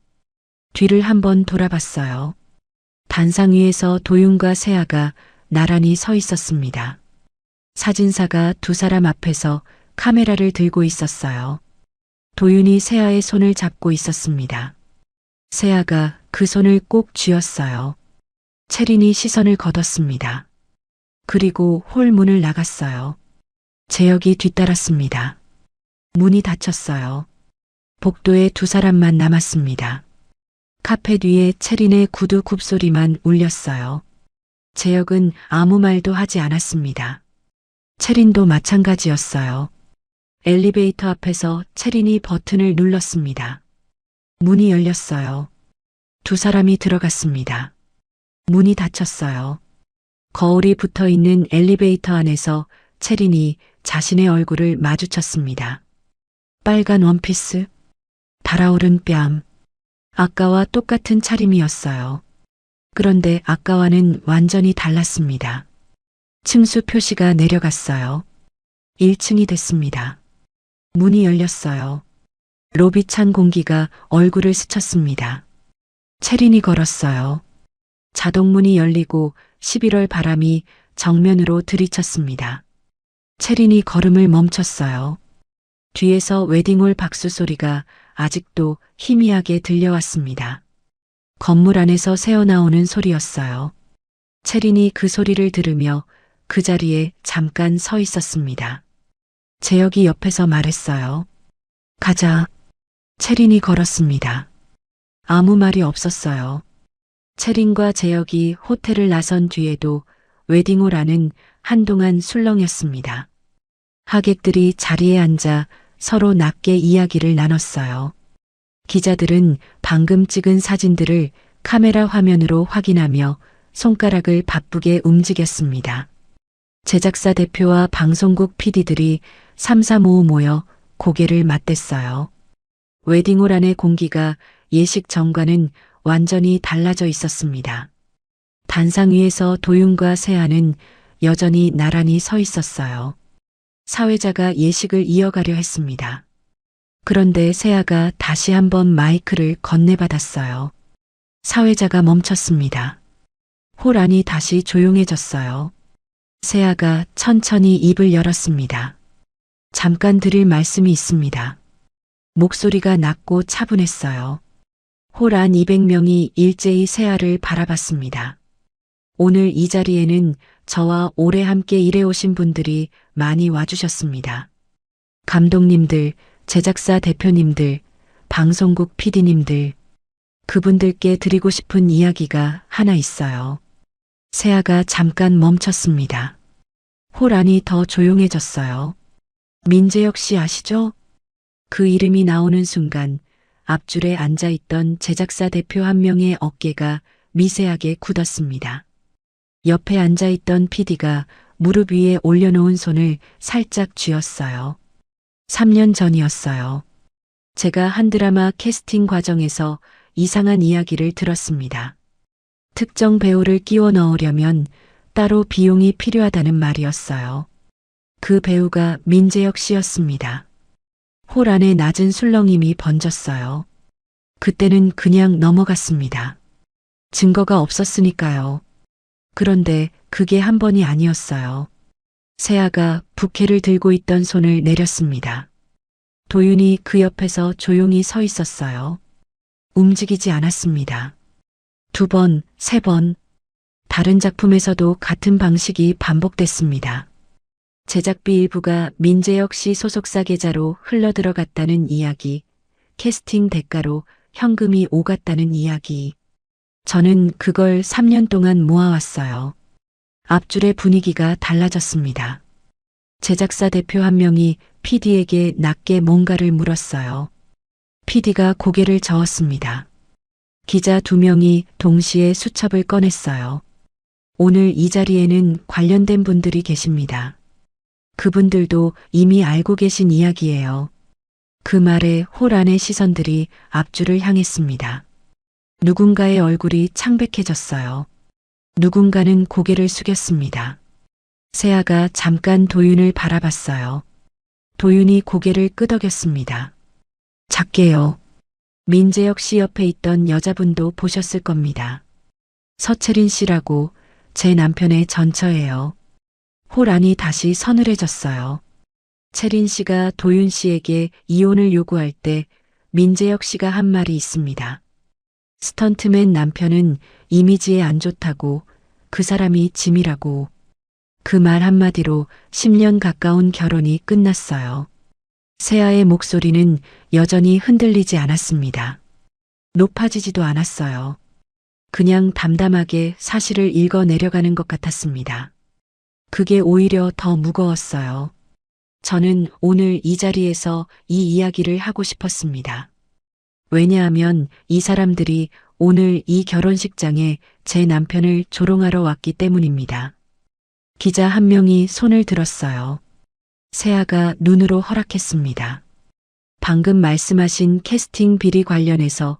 뒤를 한번 돌아봤어요. 단상 위에서 도윤과 세아가 나란히 서 있었습니다. 사진사가 두 사람 앞에서 카메라를 들고 있었어요. 도윤이 세아의 손을 잡고 있었습니다. 세아가 그 손을 꼭 쥐었어요. 채린이 시선을 거뒀습니다. 그리고 홀 문을 나갔어요. 재혁이 뒤따랐습니다. 문이 닫혔어요. 복도에 두 사람만 남았습니다. 카페 뒤에 채린의 구두 굽소리만 울렸어요. 재혁은 아무 말도 하지 않았습니다. 채린도 마찬가지였어요. 엘리베이터 앞에서 채린이 버튼을 눌렀습니다. 문이 열렸어요. 두 사람이 들어갔습니다. 문이 닫혔어요. 거울이 붙어 있는 엘리베이터 안에서 채린이 자신의 얼굴을 마주쳤습니다. 빨간 원피스, 달아오른 뺨. 아까와 똑같은 차림이었어요. 그런데 아까와는 완전히 달랐습니다. 층수 표시가 내려갔어요. 1층이 됐습니다. 문이 열렸어요. 로비 찬 공기가 얼굴을 스쳤습니다. 채린이 걸었어요. 자동문이 열리고 11월 바람이 정면으로 들이쳤습니다. 채린이 걸음을 멈췄어요. 뒤에서 웨딩홀 박수 소리가 아직도 희미하게 들려왔습니다. 건물 안에서 새어나오는 소리였어요. 채린이 그 소리를 들으며 그 자리에 잠깐 서 있었습니다. 재혁이 옆에서 말했어요. 가자. 채린이 걸었습니다. 아무 말이 없었어요. 채린과 재혁이 호텔을 나선 뒤에도 웨딩홀 안은 한동안 술렁였습니다. 하객들이 자리에 앉아 서로 낮게 이야기를 나눴어요. 기자들은 방금 찍은 사진들을 카메라 화면으로 확인하며 손가락을 바쁘게 움직였습니다. 제작사 대표와 방송국 PD들이 삼삼오오 모여 고개를 맞댔어요. 웨딩홀 안의 공기가 예식 전과는 완전히 달라져 있었습니다. 단상 위에서 도윤과 세아는 여전히 나란히 서 있었어요. 사회자가 예식을 이어가려 했습니다. 그런데 세아가 다시 한번 마이크를 건네받았어요. 사회자가 멈췄습니다. 홀 안이 다시 조용해졌어요. 세아가 천천히 입을 열었습니다. 잠깐 드릴 말씀이 있습니다. 목소리가 낮고 차분했어요. 홀 안 200명이 일제히 세아를 바라봤습니다. 오늘 이 자리에는 저와 오래 함께 일해오신 분들이 많이 와주셨습니다. 감독님들, 제작사 대표님들, 방송국 PD님들, 그분들께 드리고 싶은 이야기가 하나 있어요. 세아가 잠깐 멈췄습니다. 홀 안이 더 조용해졌어요. 민재혁 씨 아시죠? 그 이름이 나오는 순간 앞줄에 앉아있던 제작사 대표 한 명의 어깨가 미세하게 굳었습니다. 옆에 앉아있던 PD가 무릎 위에 올려놓은 손을 살짝 쥐었어요. 3년 전이었어요. 제가 한 드라마 캐스팅 과정에서 이상한 이야기를 들었습니다. 특정 배우를 끼워 넣으려면 따로 비용이 필요하다는 말이었어요. 그 배우가 민재혁 씨였습니다. 홀 안에 낮은 술렁임이 번졌어요. 그때는 그냥 넘어갔습니다. 증거가 없었으니까요. 그런데 그게 한 번이 아니었어요. 세아가 부케를 들고 있던 손을 내렸습니다. 도윤이 그 옆에서 조용히 서 있었어요. 움직이지 않았습니다. 2번, 3번. 다른 작품에서도 같은 방식이 반복됐습니다. 제작비 일부가 민재혁 씨 소속사 계좌로 흘러들어갔다는 이야기, 캐스팅 대가로 현금이 오갔다는 이야기. 저는 그걸 3년 동안 모아왔어요. 앞줄의 분위기가 달라졌습니다. 제작사 대표 한 명이 PD에게 낮게 뭔가를 물었어요. PD가 고개를 저었습니다. 기자 2명이 동시에 수첩을 꺼냈어요. 오늘 이 자리에는 관련된 분들이 계십니다. 그분들도 이미 알고 계신 이야기예요. 그 말에 홀 안의 시선들이 앞줄을 향했습니다. 누군가의 얼굴이 창백해졌어요. 누군가는 고개를 숙였습니다. 세아가 잠깐 도윤을 바라봤어요. 도윤이 고개를 끄덕였습니다. 작게요. 민재혁 씨 옆에 있던 여자분도 보셨을 겁니다. 서채린 씨라고 제 남편의 전처예요. 홀 안이 다시 서늘해졌어요. 채린 씨가 도윤 씨에게 이혼을 요구할 때 민재혁 씨가 한 말이 있습니다. 스턴트맨 남편은 이미지에 안 좋다고, 그 사람이 짐이라고. 그 말 한마디로 10년 가까운 결혼이 끝났어요. 세아의 목소리는 여전히 흔들리지 않았습니다. 높아지지도 않았어요. 그냥 담담하게 사실을 읽어 내려가는 것 같았습니다. 그게 오히려 더 무거웠어요. 저는 오늘 이 자리에서 이 이야기를 하고 싶었습니다. 왜냐하면 이 사람들이 오늘 이 결혼식장에 제 남편을 조롱하러 왔기 때문입니다. 기자 한 명이 손을 들었어요. 세아가 눈으로 허락했습니다. 방금 말씀하신 캐스팅 비리 관련해서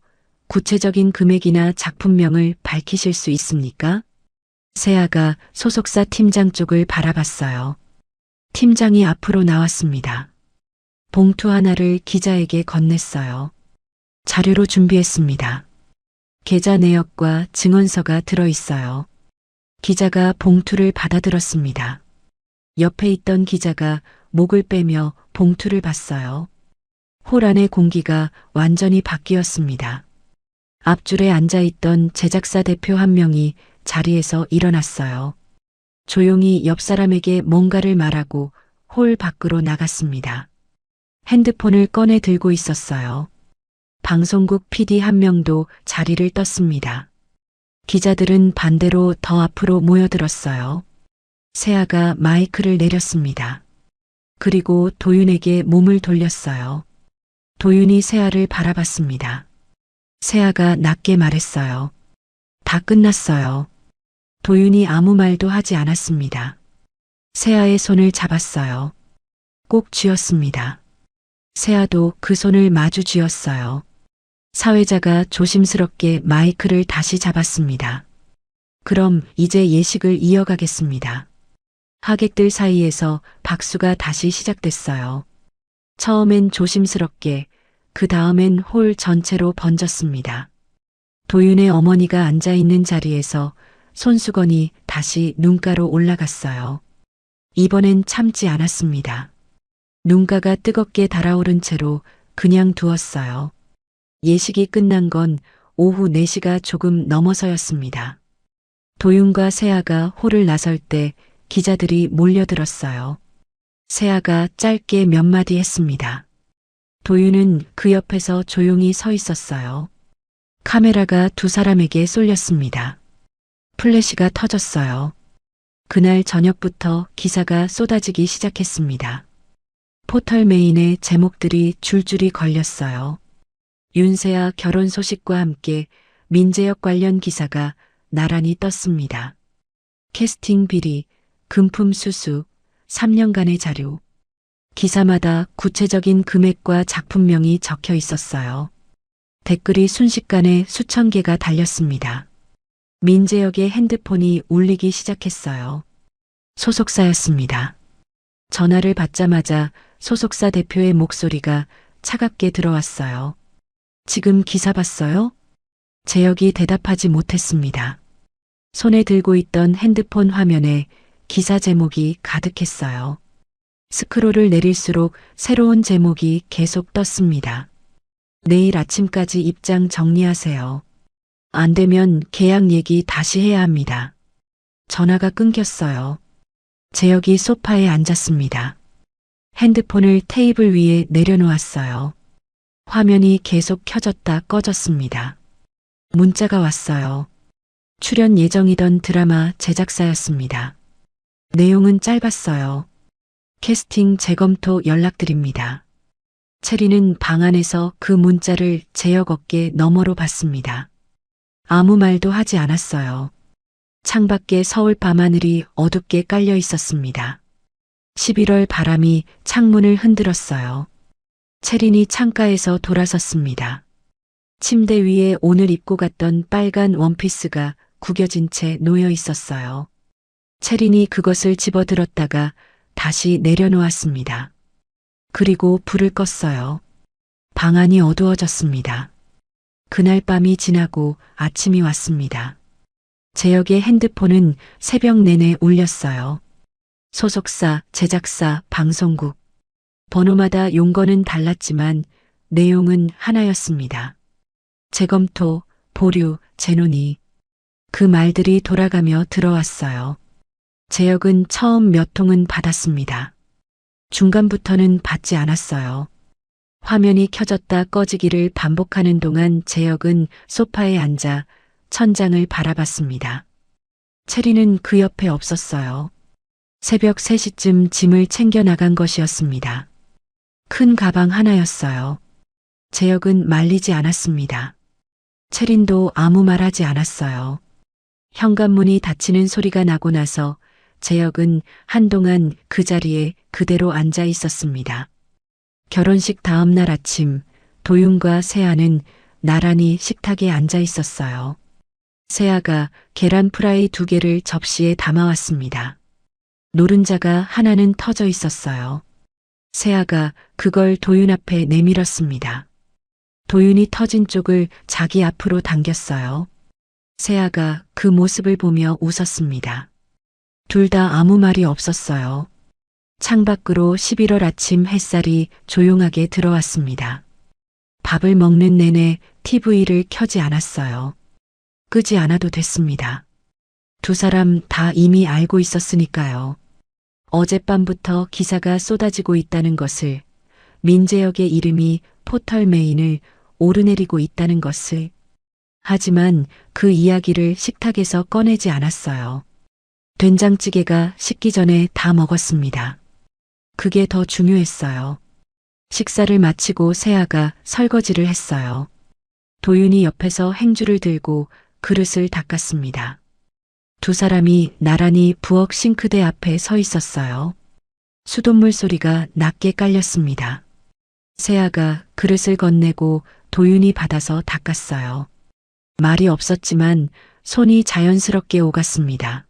구체적인 금액이나 작품명을 밝히실 수 있습니까? 세아가 소속사 팀장 쪽을 바라봤어요. 팀장이 앞으로 나왔습니다. 봉투 하나를 기자에게 건넸어요. 자료로 준비했습니다. 계좌 내역과 증언서가 들어있어요. 기자가 봉투를 받아들었습니다. 옆에 있던 기자가 목을 빼며 봉투를 봤어요. 홀 안의 공기가 완전히 바뀌었습니다. 앞줄에 앉아있던 제작사 대표 한 명이 자리에서 일어났어요. 조용히 옆 사람에게 뭔가를 말하고 홀 밖으로 나갔습니다. 핸드폰을 꺼내 들고 있었어요. 방송국 PD 한 명도 자리를 떴습니다. 기자들은 반대로 더 앞으로 모여들었어요. 세아가 마이크를 내렸습니다. 그리고 도윤에게 몸을 돌렸어요. 도윤이 세아를 바라봤습니다. 세아가 낮게 말했어요. 다 끝났어요. 도윤이 아무 말도 하지 않았습니다. 세아의 손을 잡았어요. 꼭 쥐었습니다. 세아도 그 손을 마주 쥐었어요. 사회자가 조심스럽게 마이크를 다시 잡았습니다. 그럼 이제 예식을 이어가겠습니다. 하객들 사이에서 박수가 다시 시작됐어요. 처음엔 조심스럽게, 그 다음엔 홀 전체로 번졌습니다. 도윤의 어머니가 앉아있는 자리에서 손수건이 다시 눈가로 올라갔어요. 이번엔 참지 않았습니다. 눈가가 뜨겁게 달아오른 채로 그냥 두었어요. 예식이 끝난 건 오후 4시가 조금 넘어서였습니다. 도윤과 세아가 홀을 나설 때 기자들이 몰려들었어요. 세아가 짧게 몇 마디 했습니다. 도윤은 그 옆에서 조용히 서 있었어요. 카메라가 두 사람에게 쏠렸습니다. 플래시가 터졌어요. 그날 저녁부터 기사가 쏟아지기 시작했습니다. 포털 메인에 제목들이 줄줄이 걸렸어요. 윤세아 결혼 소식과 함께 민재혁 관련 기사가 나란히 떴습니다. 캐스팅 비리, 금품 수수, 3년간의 자료. 기사마다 구체적인 금액과 작품명이 적혀 있었어요. 댓글이 순식간에 수천 개가 달렸습니다. 민재혁의 핸드폰이 울리기 시작했어요. 소속사였습니다. 전화를 받자마자 소속사 대표의 목소리가 차갑게 들어왔어요. 지금 기사 봤어요? 재혁이 대답하지 못했습니다. 손에 들고 있던 핸드폰 화면에 기사 제목이 가득했어요. 스크롤을 내릴수록 새로운 제목이 계속 떴습니다. 내일 아침까지 입장 정리하세요. 안 되면 계약 얘기 다시 해야 합니다. 전화가 끊겼어요. 재혁이 소파에 앉았습니다. 핸드폰을 테이블 위에 내려놓았어요. 화면이 계속 켜졌다 꺼졌습니다. 문자가 왔어요. 출연 예정이던 드라마 제작사였습니다. 내용은 짧았어요. 캐스팅 재검토 연락드립니다. 체리는 방 안에서 그 문자를 재혁 어깨 너머로 봤습니다. 아무 말도 하지 않았어요. 창밖에 서울 밤하늘이 어둡게 깔려 있었습니다. 11월 바람이 창문을 흔들었어요. 체린이 창가에서 돌아섰습니다. 침대 위에 오늘 입고 갔던 빨간 원피스가 구겨진 채 놓여 있었어요. 체린이 그것을 집어들었다가 다시 내려놓았습니다. 그리고 불을 껐어요. 방 안이 어두워졌습니다. 그날 밤이 지나고 아침이 왔습니다. 재혁의 핸드폰은 새벽 내내 울렸어요. 소속사, 제작사, 방송국. 번호마다 용건은 달랐지만 내용은 하나였습니다. 재검토, 보류, 재논의. 그 말들이 돌아가며 들어왔어요. 재혁은 처음 몇 통은 받았습니다. 중간부터는 받지 않았어요. 화면이 켜졌다 꺼지기를 반복하는 동안 재혁은 소파에 앉아 천장을 바라봤습니다. 체리는 그 옆에 없었어요. 새벽 3시쯤 짐을 챙겨 나간 것이었습니다. 큰 가방 하나였어요. 재혁은 말리지 않았습니다. 체린도 아무 말 하지 않았어요. 현관문이 닫히는 소리가 나고 나서 재혁은 한동안 그 자리에 그대로 앉아 있었습니다. 결혼식 다음 날 아침 도윤과 세아는 나란히 식탁에 앉아 있었어요. 세아가 계란 프라이 2개를 접시에 담아왔습니다. 노른자가 하나는 터져 있었어요. 세아가 그걸 도윤 앞에 내밀었습니다. 도윤이 터진 쪽을 자기 앞으로 당겼어요. 세아가 그 모습을 보며 웃었습니다. 둘 다 아무 말이 없었어요. 창밖으로 11월 아침 햇살이 조용하게 들어왔습니다. 밥을 먹는 내내 TV를 켜지 않았어요. 끄지 않아도 됐습니다. 두 사람 다 이미 알고 있었으니까요. 어젯밤부터 기사가 쏟아지고 있다는 것을, 민재역의 이름이 포털 메인을 오르내리고 있다는 것을. 하지만 그 이야기를 식탁에서 꺼내지 않았어요. 된장찌개가 식기 전에 다 먹었습니다. 그게 더 중요했어요. 식사를 마치고 세아가 설거지를 했어요. 도윤이 옆에서 행주를 들고 그릇을 닦았습니다. 두 사람이 나란히 부엌 싱크대 앞에 서 있었어요. 수돗물 소리가 낮게 깔렸습니다. 세아가 그릇을 건네고 도윤이 받아서 닦았어요. 말이 없었지만 손이 자연스럽게 오갔습니다.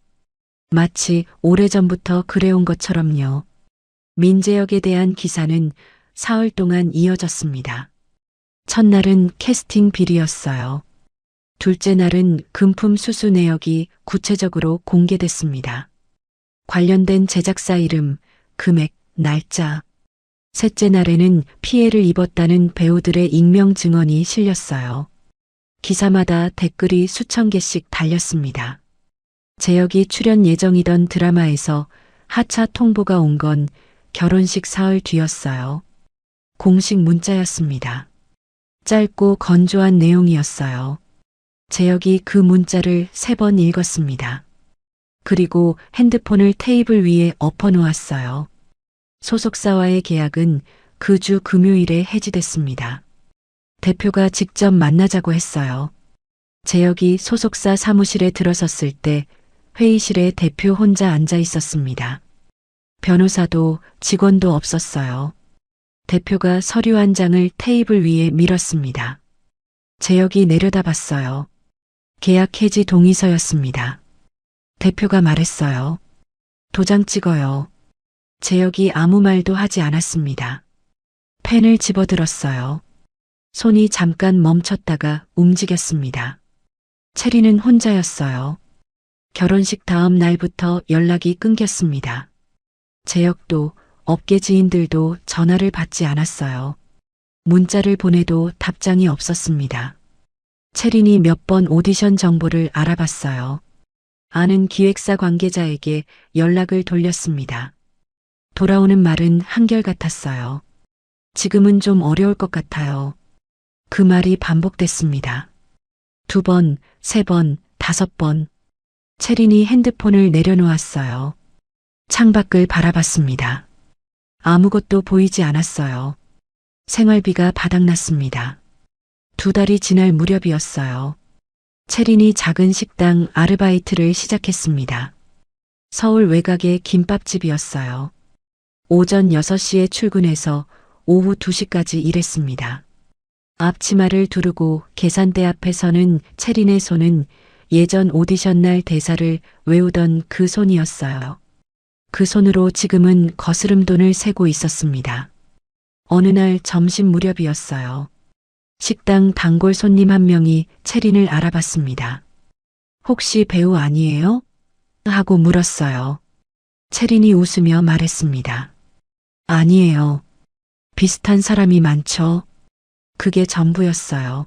마치 오래전부터 그래온 것처럼요. 민재역에 대한 기사는 사흘 동안 이어졌습니다. 첫날은 캐스팅 비리였어요. 둘째 날은 금품 수수 내역이 구체적으로 공개됐습니다. 관련된 제작사 이름, 금액, 날짜. 셋째 날에는 피해를 입었다는 배우들의 익명 증언이 실렸어요. 기사마다 댓글이 수천 개씩 달렸습니다. 재혁이 출연 예정이던 드라마에서 하차 통보가 온 건 결혼식 사흘 뒤였어요. 공식 문자였습니다. 짧고 건조한 내용이었어요. 재혁이 그 문자를 3번 읽었습니다. 그리고 핸드폰을 테이블 위에 엎어놓았어요. 소속사와의 계약은 그 주 금요일에 해지됐습니다. 대표가 직접 만나자고 했어요. 재혁이 소속사 사무실에 들어섰을 때 회의실에 대표 혼자 앉아 있었습니다. 변호사도 직원도 없었어요. 대표가 서류 한 장을 테이블 위에 밀었습니다. 재혁이 내려다봤어요. 계약 해지 동의서였습니다. 대표가 말했어요. 도장 찍어요. 재혁이 아무 말도 하지 않았습니다. 펜을 집어들었어요. 손이 잠깐 멈췄다가 움직였습니다. 체리는 혼자였어요. 결혼식 다음 날부터 연락이 끊겼습니다. 재혁도 업계 지인들도 전화를 받지 않았어요. 문자를 보내도 답장이 없었습니다. 체린이 몇 번 오디션 정보를 알아봤어요. 아는 기획사 관계자에게 연락을 돌렸습니다. 돌아오는 말은 한결같았어요. 지금은 좀 어려울 것 같아요. 그 말이 반복됐습니다. 2번, 3번, 5번. 체린이 핸드폰을 내려놓았어요. 창밖을 바라봤습니다. 아무것도 보이지 않았어요. 생활비가 바닥났습니다. 2달이 지날 무렵이었어요. 체린이 작은 식당 아르바이트를 시작했습니다. 서울 외곽의 김밥집이었어요. 오전 6시에 출근해서 오후 2시까지 일했습니다. 앞치마를 두르고 계산대 앞에 서는 체린의 손은 예전 오디션 날 대사를 외우던 그 손이었어요. 그 손으로 지금은 거스름돈을 세고 있었습니다. 어느 날 점심 무렵이었어요. 식당 단골 손님 한 명이 체린을 알아봤습니다. 혹시 배우 아니에요? 하고 물었어요. 체린이 웃으며 말했습니다. 아니에요. 비슷한 사람이 많죠. 그게 전부였어요.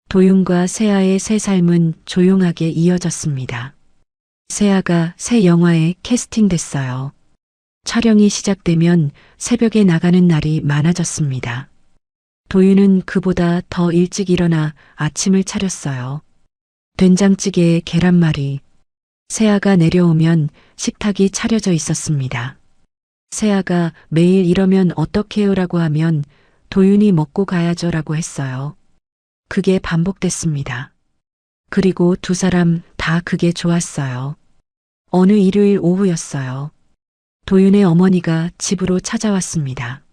도윤과 세아의 새 삶은 조용하게 이어졌습니다. 세아가 새 영화에 캐스팅됐어요. 촬영이 시작되면 새벽에 나가는 날이 많아졌습니다. 도윤은 그보다 더 일찍 일어나 아침을 차렸어요. 된장찌개에 계란말이. 세아가 내려오면 식탁이 차려져 있었습니다. 세아가 매일 이러면 어떡해요라고 하면 도윤이 먹고 가야죠라고 했어요. 그게 반복됐습니다. 그리고 두 사람 다 그게 좋았어요. 어느 일요일 오후였어요. 도윤의 어머니가 집으로 찾아왔습니다.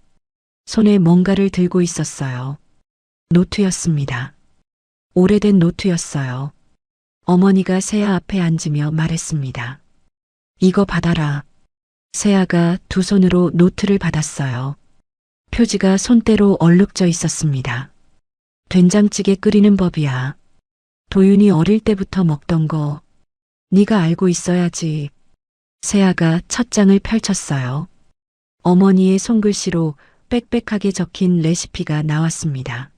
손에 뭔가를 들고 있었어요. 노트였습니다. 오래된 노트였어요. 어머니가 세아 앞에 앉으며 말했습니다. 이거 받아라. 세아가 두 손으로 노트를 받았어요. 표지가 손때로 얼룩져 있었습니다. 된장찌개 끓이는 법이야. 도윤이 어릴 때부터 먹던 거 네가 알고 있어야지. 세아가 첫 장을 펼쳤어요. 어머니의 손글씨로 빽빽하게 적힌 레시피가 나왔습니다.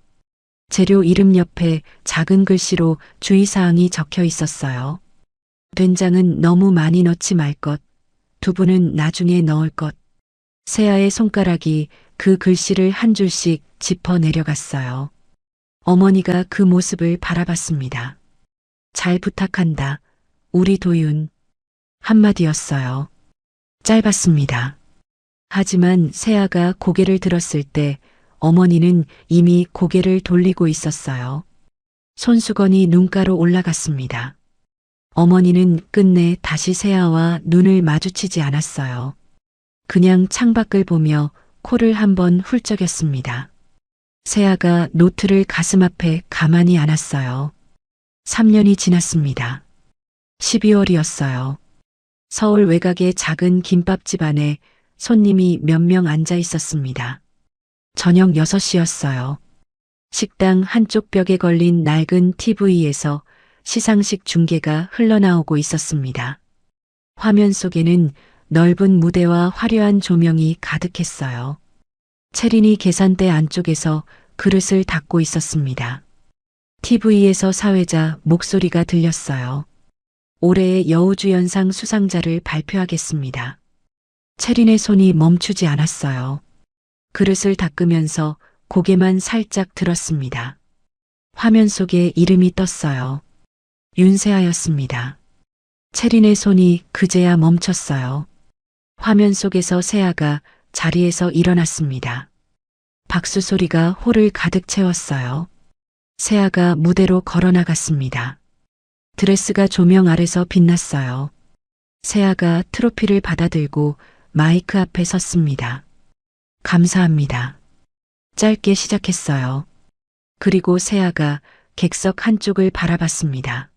재료 이름 옆에 작은 글씨로 주의사항이 적혀 있었어요. 된장은 너무 많이 넣지 말 것, 두부는 나중에 넣을 것. 세아의 손가락이 그 글씨를 한 줄씩 짚어 내려갔어요. 어머니가 그 모습을 바라봤습니다. 잘 부탁한다. 우리 도윤. 한마디였어요. 짧았습니다. 하지만 세아가 고개를 들었을 때 어머니는 이미 고개를 돌리고 있었어요. 손수건이 눈가로 올라갔습니다. 어머니는 끝내 다시 세아와 눈을 마주치지 않았어요. 그냥 창밖을 보며 코를 한번 훌쩍였습니다. 세아가 노트를 가슴 앞에 가만히 안았어요. 3년이 지났습니다. 12월이었어요. 서울 외곽의 작은 김밥집 안에 손님이 몇 명 앉아 있었습니다. 저녁 6시였어요. 식당 한쪽 벽에 걸린 낡은 TV에서 시상식 중계가 흘러나오고 있었습니다. 화면 속에는 넓은 무대와 화려한 조명이 가득했어요. 채린이 계산대 안쪽에서 그릇을 닦고 있었습니다. TV에서 사회자 목소리가 들렸어요. 올해의 여우주연상 수상자를 발표하겠습니다. 채린의 손이 멈추지 않았어요. 그릇을 닦으면서 고개만 살짝 들었습니다. 화면 속에 이름이 떴어요. 윤세아였습니다. 채린의 손이 그제야 멈췄어요. 화면 속에서 세아가 자리에서 일어났습니다. 박수 소리가 홀을 가득 채웠어요. 세아가 무대로 걸어나갔습니다. 드레스가 조명 아래서 빛났어요. 세아가 트로피를 받아들고 마이크 앞에 섰습니다. 감사합니다. 짧게 시작했어요. 그리고 세아가 객석 한쪽을 바라봤습니다.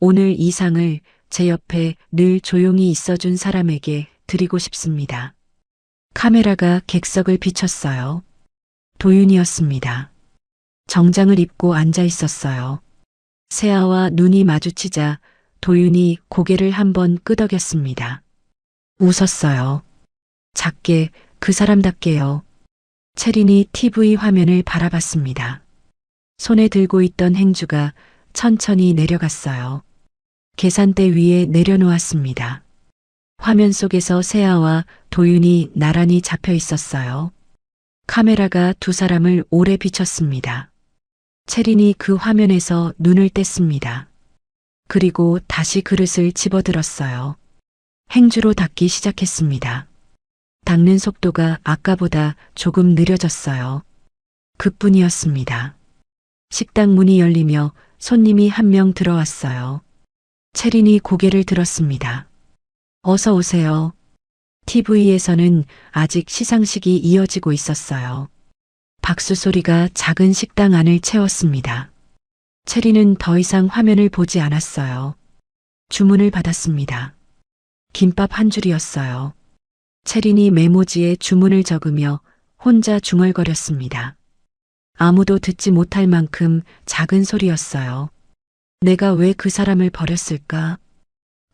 오늘 이 상을 제 옆에 늘 조용히 있어준 사람에게 드리고 싶습니다. 카메라가 객석을 비췄어요. 도윤이었습니다. 정장을 입고 앉아 있었어요. 세아와 눈이 마주치자 도윤이 고개를 한번 끄덕였습니다. 웃었어요. 작게 그 사람답게요. 채린이 TV 화면을 바라봤습니다. 손에 들고 있던 행주가 천천히 내려갔어요. 계산대 위에 내려놓았습니다. 화면 속에서 세아와 도윤이 나란히 잡혀 있었어요. 카메라가 두 사람을 오래 비췄습니다. 채린이 그 화면에서 눈을 뗐습니다. 그리고 다시 그릇을 집어들었어요. 행주로 닦기 시작했습니다. 닦는 속도가 아까보다 조금 느려졌어요. 그뿐이었습니다. 식당 문이 열리며 손님이 한 명 들어왔어요. 채린이 고개를 들었습니다. 어서 오세요. TV에서는 아직 시상식이 이어지고 있었어요. 박수 소리가 작은 식당 안을 채웠습니다. 채린은 더 이상 화면을 보지 않았어요. 주문을 받았습니다. 김밥 한 줄이었어요. 채린이 메모지에 주문을 적으며 혼자 중얼거렸습니다. 아무도 듣지 못할 만큼 작은 소리였어요. 내가 왜 그 사람을 버렸을까?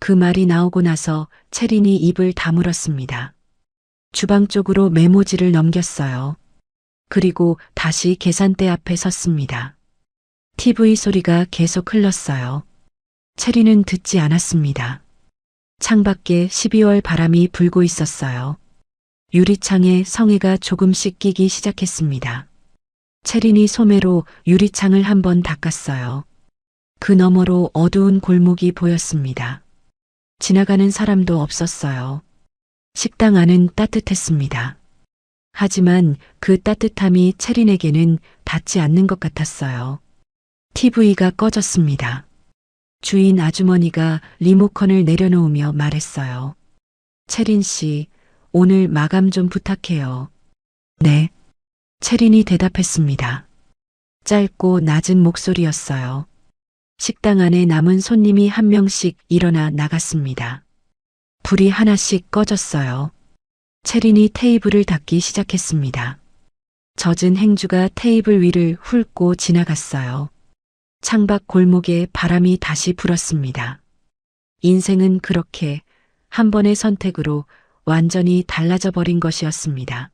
그 말이 나오고 나서 채린이 입을 다물었습니다. 주방 쪽으로 메모지를 넘겼어요. 그리고 다시 계산대 앞에 섰습니다. TV 소리가 계속 흘렀어요. 채린은 듣지 않았습니다. 창밖에 12월 바람이 불고 있었어요. 유리창에 성에가 조금씩 끼기 시작했습니다. 채린이 소매로 유리창을 한번 닦았어요. 그 너머로 어두운 골목이 보였습니다. 지나가는 사람도 없었어요. 식당 안은 따뜻했습니다. 하지만 그 따뜻함이 채린에게는 닿지 않는 것 같았어요. TV가 꺼졌습니다. 주인 아주머니가 리모컨을 내려놓으며 말했어요. 채린 씨, 오늘 마감 좀 부탁해요. 네. 채린이 대답했습니다. 짧고 낮은 목소리였어요. 식당 안에 남은 손님이 한 명씩 일어나 나갔습니다. 불이 하나씩 꺼졌어요. 채린이 테이블을 닦기 시작했습니다. 젖은 행주가 테이블 위를 훑고 지나갔어요. 창밖 골목에 바람이 다시 불었습니다. 인생은 그렇게 한 번의 선택으로 완전히 달라져 버린 것이었습니다.